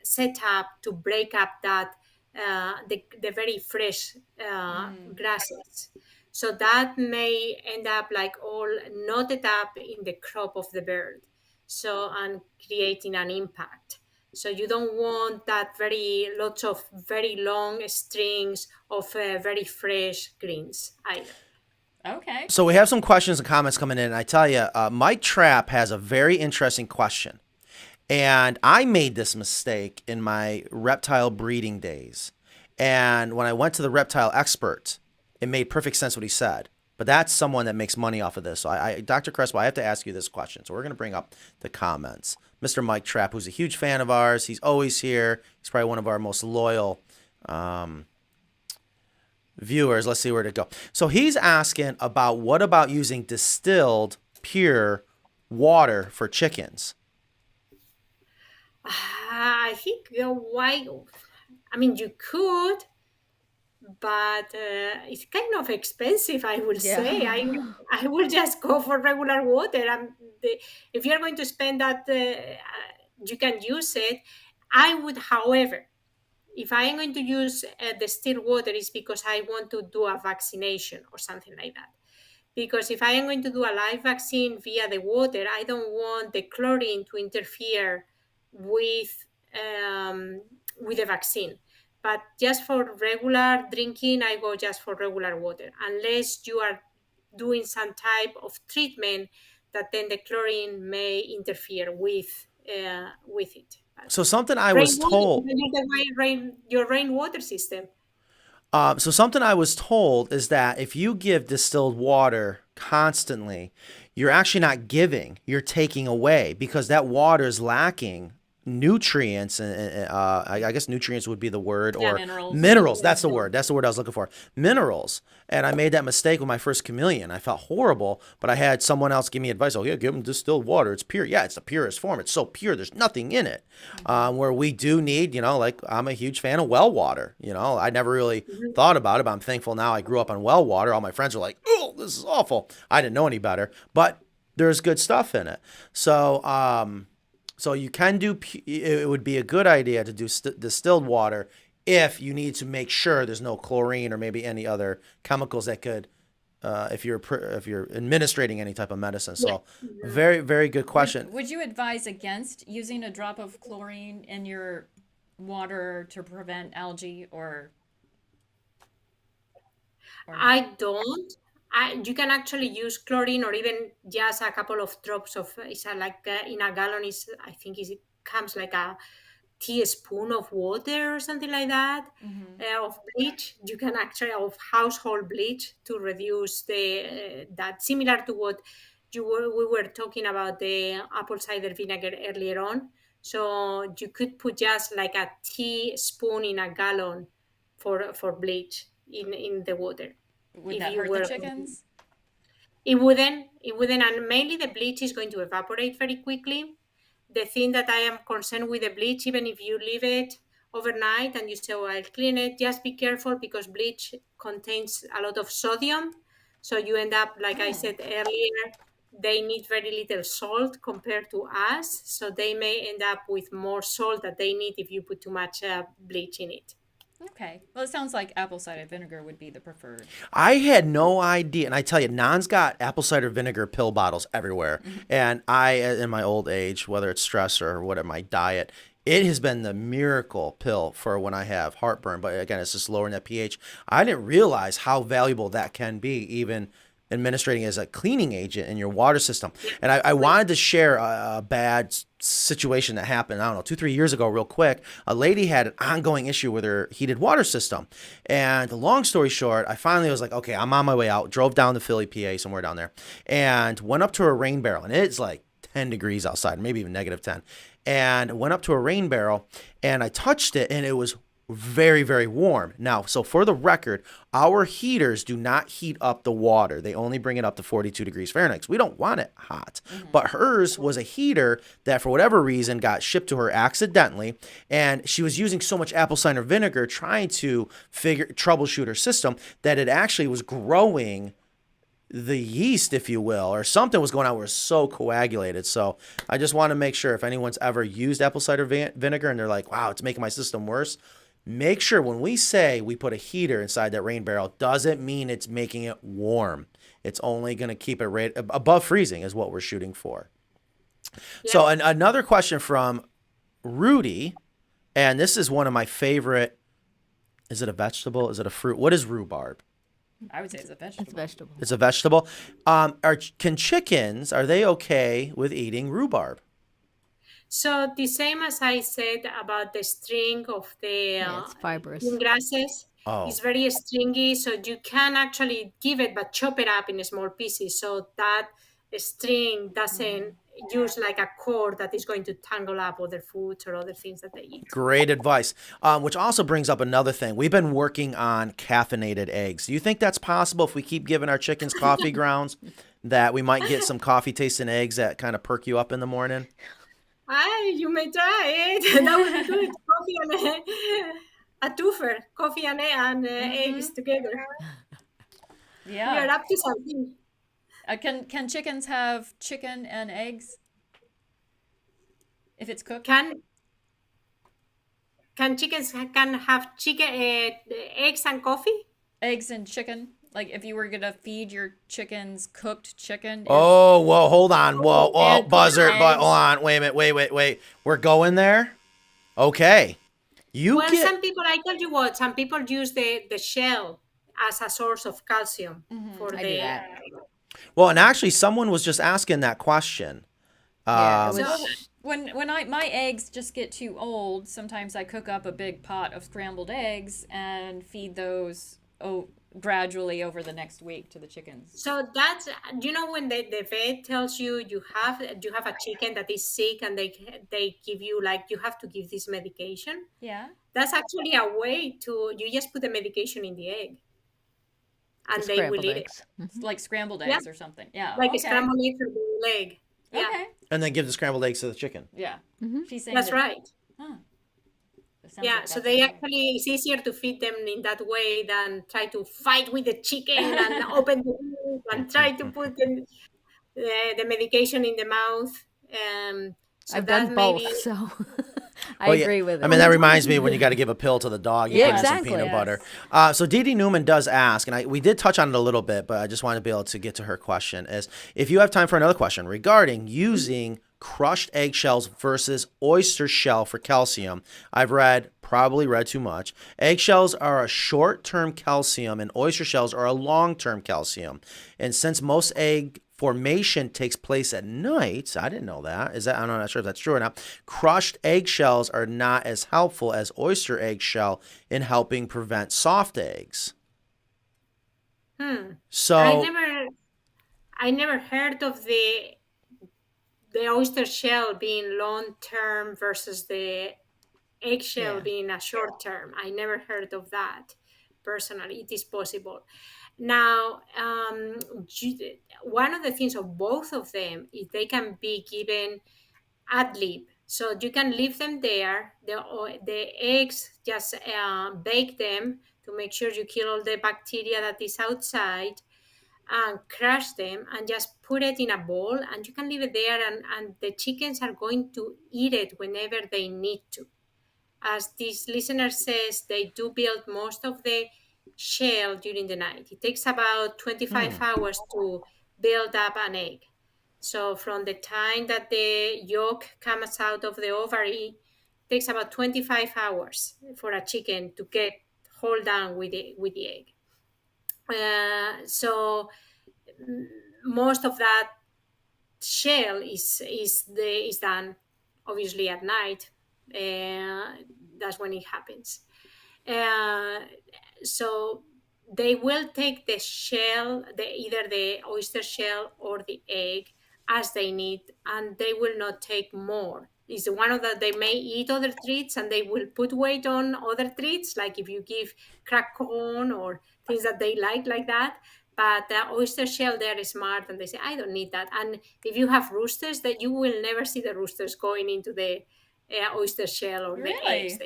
set up to break up that the very fresh grasses. So that may end up like all knotted up in the crop of the bird. So and creating an impact. So you don't want that lots of very long strings of very fresh greens either. Okay. So we have some questions and comments coming in. And I tell you, Mike Trapp has a very interesting question. And I made this mistake in my reptile breeding days. And when I went to the reptile expert, it made perfect sense what he said. But that's someone that makes money off of this. So Dr. Crespo, I have to ask you this question. So we're going to bring up the comments. Mr. Mike Trapp, who's a huge fan of ours. He's always here. He's probably one of our most loyal viewers. Let's see where to go. So he's asking about what about using distilled pure water for chickens? I think why? You could, but it's kind of expensive. I will say. I will just go for regular water. If you're going to spend that, you can use it. I would, however, if I am going to use distilled water, it's because I want to do a vaccination or something like that. Because if I am going to do a live vaccine via the water, I don't want the chlorine to interfere with the vaccine. But just for regular drinking, I go just for regular water, unless you are doing some type of treatment that then the chlorine may interfere with it. So something I was told. Your rainwater system. So something I was told is that if you give distilled water constantly, you're actually not giving, you're taking away, because that water is lacking nutrients, and I guess nutrients would be the word, or minerals. That's the word. That's the word I was looking for. Minerals. And I made that mistake with my first chameleon. I felt horrible, but I had someone else give me advice. Oh yeah, give them distilled water. It's pure. Yeah, it's the purest form. It's so pure. There's nothing in it. Where we do need, like I'm a huge fan of well water. I never really thought about it, but I'm thankful now I grew up on well water. All my friends are like, oh, this is awful. I didn't know any better, but there's good stuff in it. So you can do, it would be a good idea to do distilled water if you need to make sure there's no chlorine or maybe any other chemicals that could, if you're administrating any type of medicine. So very, very good question. Would you advise against using a drop of chlorine in your water to prevent algae or I don't. You can actually use chlorine or even just a couple of drops of, in a gallon is, I think it comes like a teaspoon of water or something like that, of bleach. You can actually, of household bleach, to reduce that, similar to what we were talking about, the apple cider vinegar earlier on. So you could put just like a teaspoon in a gallon for bleach in the water. would that hurt the chickens? It wouldn't, and mainly the bleach is going to evaporate very quickly. The thing that I am concerned with the bleach, even if you leave it overnight and you say, oh, I'll clean it, just be careful, because bleach contains a lot of sodium. So you end up, like I said earlier, they need very little salt compared to us. So they may end up with more salt that they need if you put too much bleach in it. Okay. Well, it sounds like apple cider vinegar would be the preferred. I had no idea. And I tell you, Nan's got apple cider vinegar pill bottles everywhere. And I, in my old age, whether it's stress or whatever, my diet, it has been the miracle pill for when I have heartburn. But again, it's just lowering that pH. I didn't realize how valuable that can be, even administrating as a cleaning agent in your water system. And I wanted to share a bad situation that happened, I don't know, 2-3 years ago, real quick. A lady had an ongoing issue with her heated water system. And long story short, I finally was like, okay, I'm on my way out, drove down to Philly, PA, somewhere down there, and went up to a rain barrel. And it's like 10 degrees outside, maybe even -10. And went up to a rain barrel and I touched it, and it was very, very warm. Now, so for the record, our heaters do not heat up the water. They only bring it up to 42 degrees Fahrenheit. We don't want it hot. But hers was a heater that, for whatever reason, got shipped to her accidentally. And she was using so much apple cider vinegar trying to troubleshoot her system that it actually was growing the yeast, if you will, or something was going on where it was so coagulated. So I just want to make sure, if anyone's ever used apple cider vinegar and they're like, wow, it's making my system worse, make sure when we say we put a heater inside that rain barrel, doesn't mean it's making it warm. It's only going to keep it right above freezing is what we're shooting for. Yeah. So another question from Rudy, and this is one of my favorite. Is it a vegetable? Is it a fruit? What is rhubarb? I would say it's a vegetable. It's vegetable. It's a vegetable. Can chickens, are they okay with eating rhubarb? So the same as I said about the string of the it's fibrous grasses, it's very stringy, so you can actually give it, but chop it up in small pieces, so that string doesn't use like a cord that is going to tangle up other foods or other things that they eat. Great advice, which also brings up another thing. We've been working on caffeinated eggs. Do you think that's possible if we keep giving our chickens coffee grounds, that we might get some coffee tasting eggs that kind of perk you up in the morning? You may try it. That would be good. Coffee and a twofer. Coffee and eggs together. Yeah. You're up to something. Can chickens have chicken and eggs if it's cooked? Can chickens have chicken, eggs and coffee? Eggs and chicken. Like if you were gonna feed your chickens cooked chicken. Oh, whoa, hold on. Whoa, buzzer, but hold on. Wait a minute. Wait. We're going there? Okay. Some people, I tell you what, some people use the shell as a source of calcium for I do that. Well, and actually someone was just asking that question. It When my eggs just get too old, sometimes I cook up a big pot of scrambled eggs and feed those gradually over the next week to the chickens. So that's, when the vet tells you you have a chicken that is sick, and they give you, like, you have to give this medication. Yeah. That's actually a way you just put the medication in the egg, The and they will scrambled eat eggs. It's like scrambled Yeah. eggs or something. Yeah. like okay. a scrambled egg or the egg. Yeah, Okay. And then give the scrambled eggs to the chicken. Yeah. She's saying that's that- right. Huh. It sounds Yeah, like so that's they okay. actually, it's easier to feed them in that way than try to fight with the chicken and open the mouth and try to put the medication in the mouth. So I've that done both, maybe, so I Well, yeah, agree with it. I mean, that reminds me when you got to give a pill to the dog, you Yeah, put in some exactly. peanut Yes. butter. So Dee Dee Newman does ask, and we did touch on it a little bit, but I just wanted to be able to get to her question, is if you have time for another question regarding using crushed eggshells versus oyster shell for calcium. I've probably read too much. Eggshells are a short-term calcium and oyster shells are a long-term calcium. And since most egg formation takes place at night, I didn't know that. I'm not sure if that's true or not. Crushed eggshells are not as helpful as oyster eggshell in helping prevent soft eggs. So I never heard of the oyster shell being long term versus the eggshell being a short term. I never heard of that personally. It is possible. Now, one of the things of both of them is they can be given ad lib. So you can leave them there. The eggs, just bake them to make sure you kill all the bacteria that is outside, and crush them and just put it in a bowl, and you can leave it there, and the chickens are going to eat it whenever they need to. As this listener says, they do build most of the shell during the night. It takes about 25 hours to build up an egg. So from the time that the yolk comes out of the ovary, it takes about 25 hours for a chicken to get hold down with the egg. So most of that shell is done obviously at night. That's when it happens. So they will take the shell, either the oyster shell or the egg, as they need, and they will not take more. It's one of that they may eat other treats, and they will put weight on other treats, like if you give cracked corn or things that they like that. But the oyster shell, they're smart, and they say, I don't need that. And if you have roosters, that you will never see the roosters going into the oyster shell or the eggs.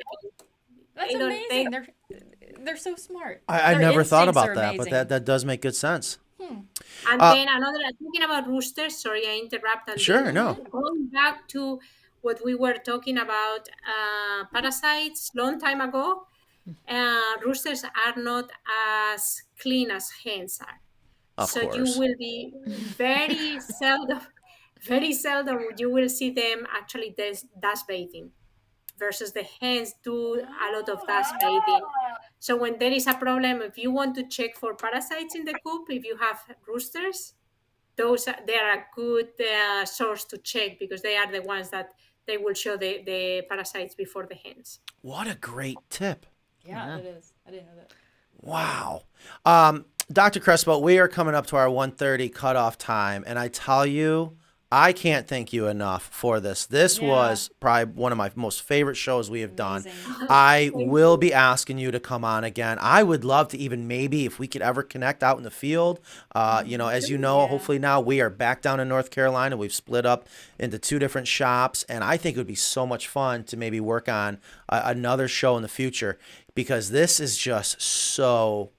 That's amazing. They're so smart. I Their never thought instincts about are that, but amazing. that does make good sense. And then talking about roosters, sorry, I interrupted. Sure, no. Going back to what we were talking about, parasites, long time ago, roosters are not as clean as hens are. Of So course. you will be very seldom you will see them actually dust bathing, versus the hens do a lot of dust bathing. So when there is a problem, if you want to check for parasites in the coop, if you have roosters, they are a good source to check, because they are the ones that they will show the parasites before the hens. What a great tip. Yeah, it is. I didn't know that. Wow. Dr. Crespo, we are coming up to our 1:30 cutoff time, and I tell you, I can't thank you enough for this. This was probably one of my most favorite shows we have done. I will be asking you to come on again. I would love to even maybe if we could ever connect out in the field. As you know, hopefully now we are back down in North Carolina. We've split up into 2 different shops, and I think it would be so much fun to maybe work on another show in the future, because this is just so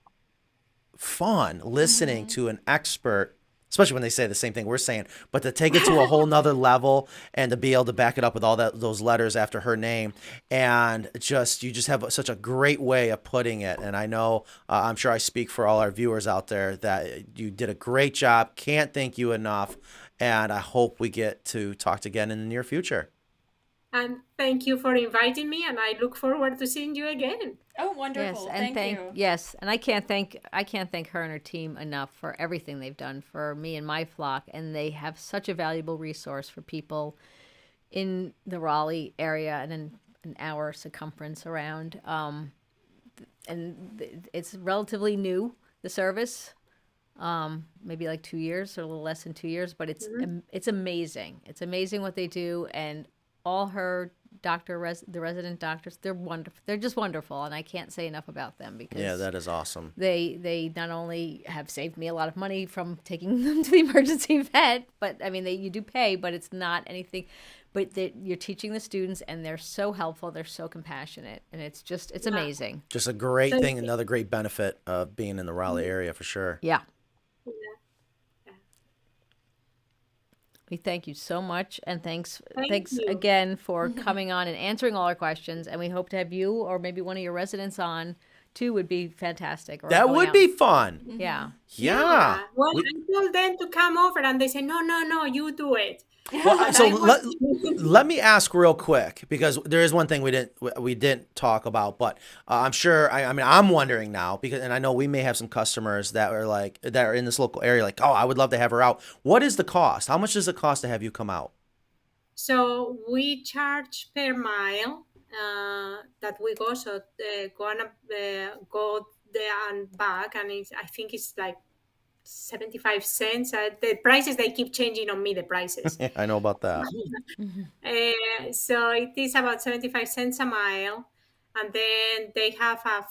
fun listening to an expert, especially when they say the same thing we're saying, but to take it to a whole nother level and to be able to back it up with all those letters after her name. And you just have such a great way of putting it. And I know, I'm sure I speak for all our viewers out there, that you did a great job. Can't thank you enough. And I hope we get to talk again in the near future. And thank you for inviting me, and I look forward to seeing you again. Oh, wonderful. Yes, and Thank you. Yes, and I can't thank her and her team enough for everything they've done for me and my flock, and they have such a valuable resource for people in the Raleigh area and in an hour circumference around. It's relatively new, the service. Maybe like 2 years or a little less than 2 years, but it's amazing. It's amazing what they do, and all her the resident doctors, they're wonderful. They're just wonderful, and I can't say enough about them because Yeah, that is awesome. they not only have saved me a lot of money from taking them to the emergency vet, but I mean you do pay, but it's not anything. But you're teaching the students, and they're so helpful. They're so compassionate, and it's amazing. Just a great thing, another great benefit of being in the Raleigh area for sure. Yeah. We thank you so much, and thanks you. again for coming on and answering all our questions. And we hope to have you or maybe one of your residents on too. Would be fantastic. Or That going would out. be fun. Yeah. Yeah. Well, I told them to come over, and they said, no, you do it. Well, so let me ask real quick, because there is one thing we didn't talk about, but I'm sure I mean I'm wondering now, because, and I know we may have some customers that are in this local area, like, oh, I would love to have her out. What is the cost? How much does it cost to have you come out? So we charge per mile that we go. So go there and back, and I think it's like 75 cents. The prices, they keep changing on me, the prices. I know about that. So it is about 75 cents a mile. And then they have a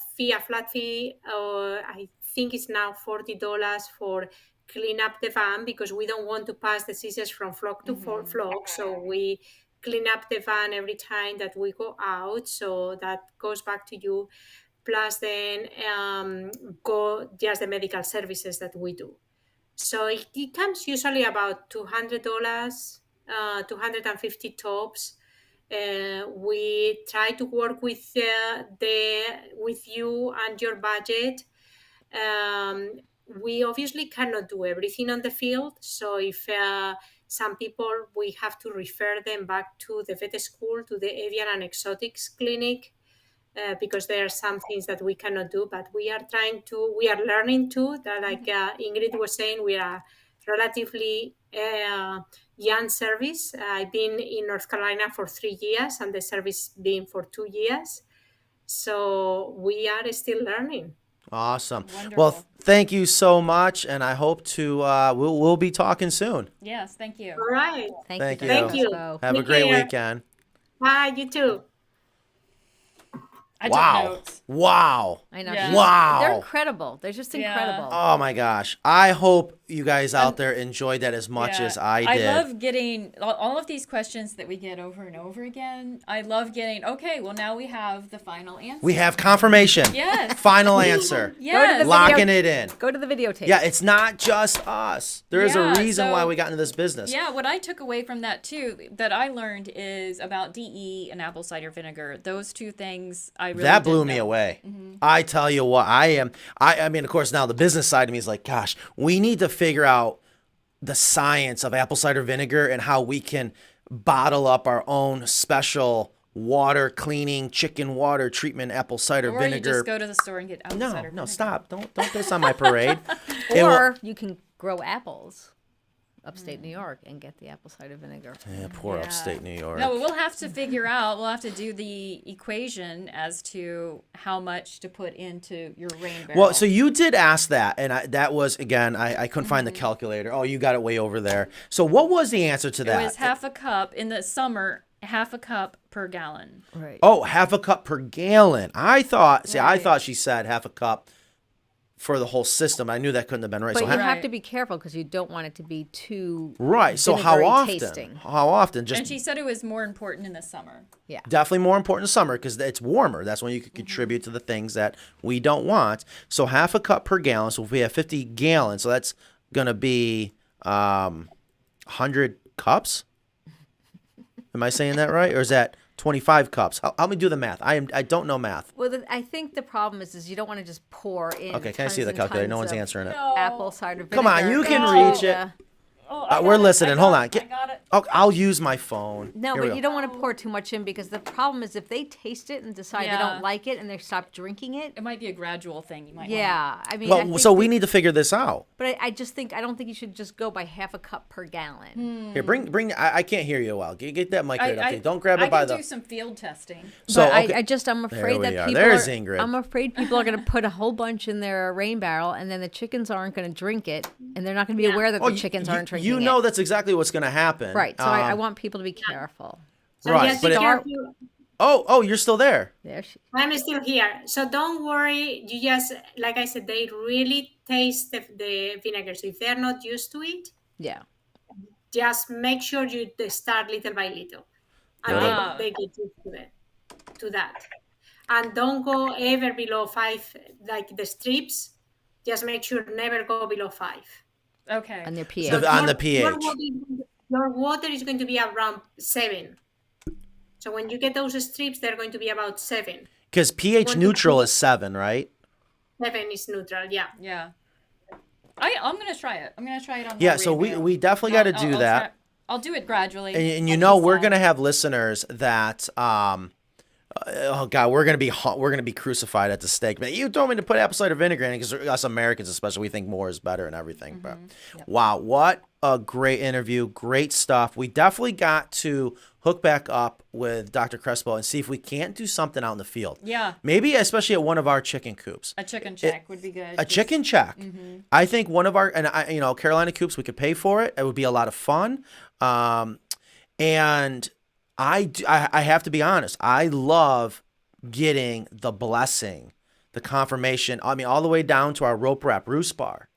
flat fee. I think it's now $40 for clean up the van, because we don't want to pass diseases from flock to flock. So we clean up the van every time that we go out. So that goes back to you. Plus then go just the medical services that we do. So it comes usually about $200, 250 tops. We try to work with you and your budget. We obviously cannot do everything on the field. So if some people, we have to refer them back to the vet school, to the avian and exotics clinic. Because there are some things that we cannot do, but we are learning too. That, like Ingrid was saying, we are relatively young service. I've been in North Carolina for 3 years, and the service been for 2 years. So we are still learning. Awesome. Wonderful. Well, thank you so much, and I hope to we'll be talking soon. Yes, thank you. All right. Thank you. Thank you. Have a Take great care. weekend. Bye. You too. I took Wow. notes. Wow. I know. Yeah. Wow. They're incredible. They're just Yeah. incredible. Oh my gosh. I hope you guys out there enjoyed that as much Yeah. as I did. I love getting all of these questions that we get over and over again. I love getting, okay, well, now we have the final answer. We have confirmation. Yes. Final answer. Yes. Locking it in. Go to the videotape. Yeah, it's not just us. There is Yeah, a reason so- why we got into this business. Yeah, what I took away from that too, that I learned, is about DE and apple cider vinegar. Those two things I really That blew didn't me know. away. I tell you what, I mean, of course, now the business side of me is like, gosh, we need to figure out the science of apple cider vinegar and how we can bottle up our own special water cleaning chicken water treatment apple cider Or vinegar. you just go to the store and get apple cider No, vinegar. stop. Don't piss on my parade. It will- Or you can grow apples upstate New York and get the apple cider vinegar. yeah, poor Yeah. upstate New York. No, we'll have to figure out, we'll have to do the equation as to how much to put into your rain barrel. Well, so you did ask that, and that was, again, I couldn't find the calculator. Oh, you got it way over there. So what was the answer to that? It was half a cup in the summer, half a cup per gallon. Right. Oh, half a cup per gallon. I thought Right. she said half a cup for the whole system. I knew that couldn't have been right. But So you half, have Right. to be careful because you don't want it to be too right. So how vinegary often? tasting. How often? Just And she said it was more important in the summer. definitely more important in summer because it's warmer. That's when you can contribute to the things that we don't want. So half a cup per gallon. So if we have 50 gallons, so that's gonna be 100 cups. Am I saying that right, or is that 25 cups? Help me do the math. I don't know math. Well, I think the problem is you don't want to just pour in. Okay, can I see tons the and calculator? tons No one's of answering it. Apple cider vinegar. Come on, you can into reach it. the- Oh, We're listening. Hold on. I got it. I'll use my phone. No, Here we but go. you don't want to pour too much in because the problem is if they taste it and decide they Yeah. don't like it and they stop drinking it. It might be a gradual thing. You might. Yeah, I mean, I Well, think so we need to figure this out. But I just think I don't think you should just go by half a cup per gallon. Here, bring. I can't hear you well. Get that mic right up. Okay, don't grab I it by can the. do some field testing. So But okay. I'm afraid we that are. people There's are. Ingrid. I'm afraid people are going to put a whole bunch in their rain barrel, and then the chickens aren't going to drink it, and they're not going to be aware that the chickens aren't drinking it. You know that's exactly what's going to happen. Right. So I want people to be careful. So Right, just but be it- careful. Oh, you're still there. There she. I'm still here. So don't worry. You just, like I said, they really taste the vinegar. So if they're not used to it, Yeah. just make sure you start little by little. And Ah. they get used to that. And don't go ever below 5, like the strips. Just make sure never go below 5. Okay. On their pH. On the pH. Your water is going to be around 7. So when you get those strips, they're going to be about 7. Because pH neutral is 7, right? 7 is neutral, yeah. Yeah. I'm gonna try it. I'm gonna try it on. Yeah. my So rain barrel. we definitely got to do I'll that. try- I'll do it gradually. And you I'll know just, we're gonna have listeners that oh god, we're gonna be crucified at the stake. Man, you told me to put apple cider vinegar in it because us Americans, especially, we think more is better and everything. But wow, what a great interview, great stuff. We definitely got to hook back up with Dr. Crespo and see if we can't do something out in the field. Yeah. Maybe especially at one of our chicken coops. A chicken check would be good. A chicken check. I think one of our Carolina coops, we could pay for it. It would be a lot of fun. And I have to be honest. I love getting the blessing, the confirmation. I mean, all the way down to our rope wrap roost bar.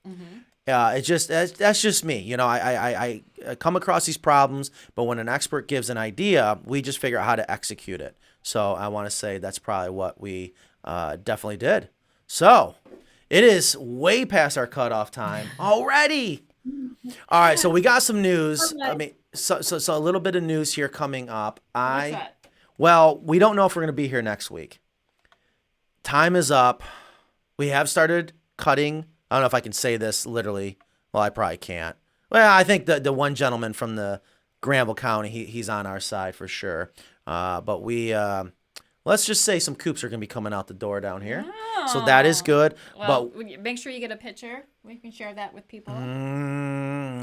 It's just that's just me. You know, I come across these problems, but when an expert gives an idea, we just figure out how to execute it. So I want to say that's probably what we definitely did. So it is way past our cutoff time already. All right, so we got some news. I mean, so a little bit of news here coming up. What's that? Well, we don't know if we're going to be here next week. Time is up. We have started cutting. I don't know if I can say this literally. Well, I probably can't. Well, I think the one gentleman from the Granville County, he's on our side for sure. But we, let's just say some coops are going to be coming out the door down here. So that is good. Well, but make sure you get a picture. We can share that with people. All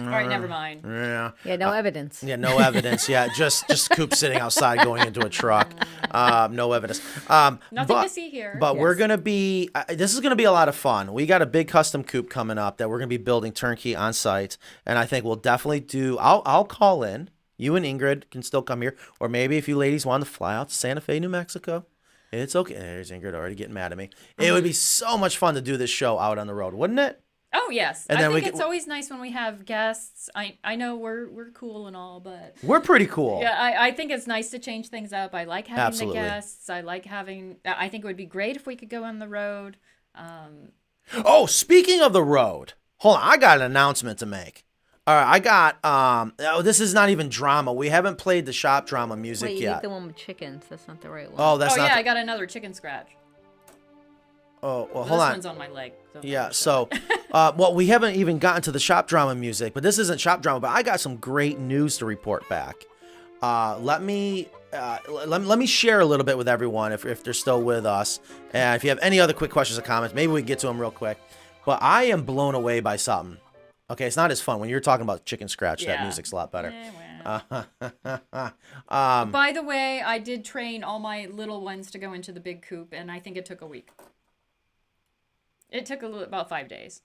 all right, never mind. Yeah. Yeah, no evidence. Yeah, no evidence. Yeah, just Coop sitting outside going into a truck. No evidence. Nothing to see here. But we're gonna be. This is gonna be a lot of fun. We got a big custom coop coming up that we're gonna be building turnkey on site, and I think we'll definitely do. I'll call in. You and Ingrid can still come here, or maybe if you ladies want to fly out to Santa Fe, New Mexico, it's okay. There's Ingrid already getting mad at me. It would be so much fun to do this show out on the road, wouldn't it? Oh yes, And I then think we it's always nice when we have guests. I know we're cool and all, but We're pretty cool. yeah, I think it's nice to change things up. I like having Absolutely. the guests. I like having. I think it would be great if we could go on the road. Oh, speaking of the road, hold on. I got an announcement to make. All right, I got. This is not even drama. We haven't played the shop drama music Wait, you yet. need the one with chickens. That's not the right one. Oh, that's oh not. yeah, the- I got another chicken scratch. oh, well, This hold on. one's on my leg. So Yeah, so, well, we haven't even gotten to the shop drama music, but this isn't shop drama, but I got some great news to report back. Let me share a little bit with everyone if they're still with us. And if you have any other quick questions or comments, maybe we can get to them real quick. But I am blown away by something. Okay, it's not as fun. When you're talking about chicken scratch, that Yeah. music's a lot better. By the way, I did train all my little ones to go into the big coop, and I think it took a week. It took about 5 days.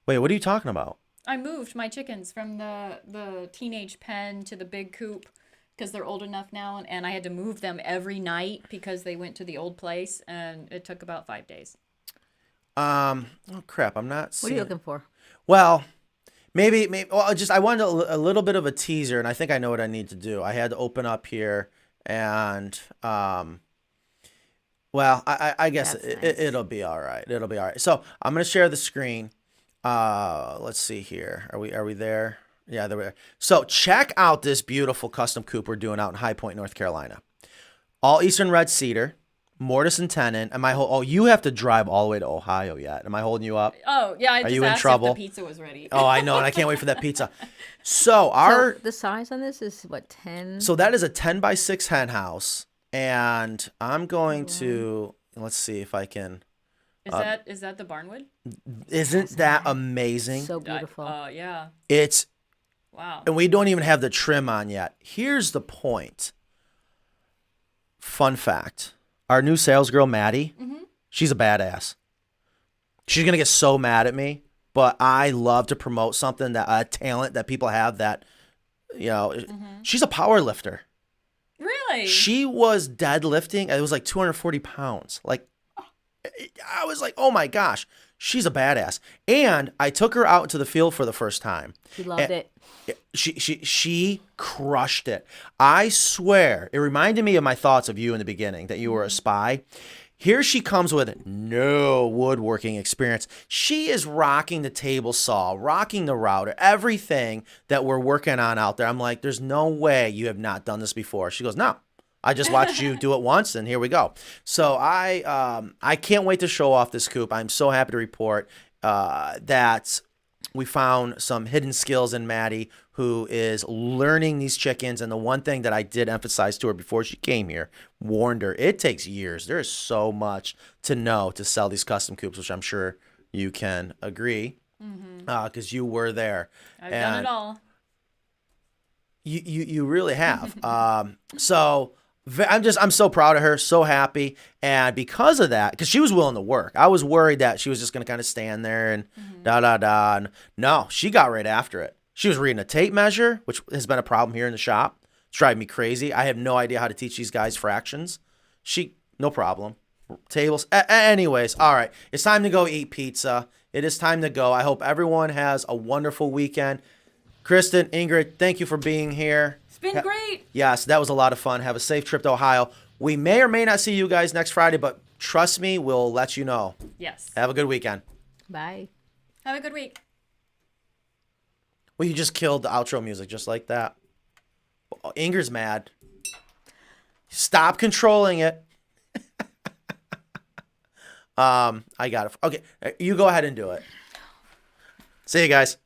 Wait, what are you talking about? I moved my chickens from the teenage pen to the big coop because they're old enough now, and I had to move them every night because they went to the old place, and it took about 5 days. Oh crap, I'm not What are seeing. you looking for? Well, maybe. Well, I wanted a little bit of a teaser, and I think I know what I need to do. I had to open up here, and well, I guess That's nice. it'll be all right. It'll be all right. So I'm gonna share the screen. Let's see here. Are we there? Yeah, there we are. So check out this beautiful custom coop we're doing out in High Point, North Carolina. All Eastern red cedar. mortise and tenon. Am I? Oh, you have to drive all the way to Ohio yet. Am I holding you up? Oh, yeah, I just you in asked trouble? if the pizza was ready. Oh, I know, and I can't wait for that pizza. So our So the size on this is what, 10? so that is a 10x6 hen house, and I'm going to let's see if I can. Is that the barnwood? Isn't that amazing? So beautiful. Yeah. It's Wow. and we don't even have the trim on yet. Here's the point. Fun fact: our new sales girl, Maddie, she's a badass. She's gonna get so mad at me, but I love to promote something that a talent that people have that, she's a power lifter. Really? She was deadlifting. It was like 240 pounds. Like, I was like, oh my gosh, she's a badass. And I took her out into the field for the first time. She loved it. She crushed it. I swear, it reminded me of my thoughts of you in the beginning, that you were a spy. Here she comes with no woodworking experience. She is rocking the table saw, rocking the router, everything that we're working on out there. I'm like, there's no way you have not done this before. She goes, no, I just watched you do it once, and here we go. So I can't wait to show off this coop. I'm so happy to report that we found some hidden skills in Maddie, who is learning these chickens. And the one thing that I did emphasize to her before she came here, warned her, it takes years. There is so much to know to sell these custom coops, which I'm sure you can agree, because you were there. I've done it all. You really have. I'm so proud of her, so happy. And because of that, because she was willing to work, I was worried that she was just going to kind of stand there and And no, she got right after it. She was reading a tape measure, which has been a problem here in the shop. It's driving me crazy. I have no idea how to teach these guys fractions. No problem. Tables. Anyways, all right. It's time to go eat pizza. It is time to go. I hope everyone has a wonderful weekend. Kristen, Ingrid, thank you for being here. It's been great. Yes, that was a lot of fun. Have a safe trip to Ohio. We may or may not see you guys next Friday, but trust me, we'll let you know. Yes. Have a good weekend. Bye. Have a good week. Well, you just killed the outro music just like that. Ingrid's mad. Stop controlling it. I got it. Okay, you go ahead and do it. See you guys.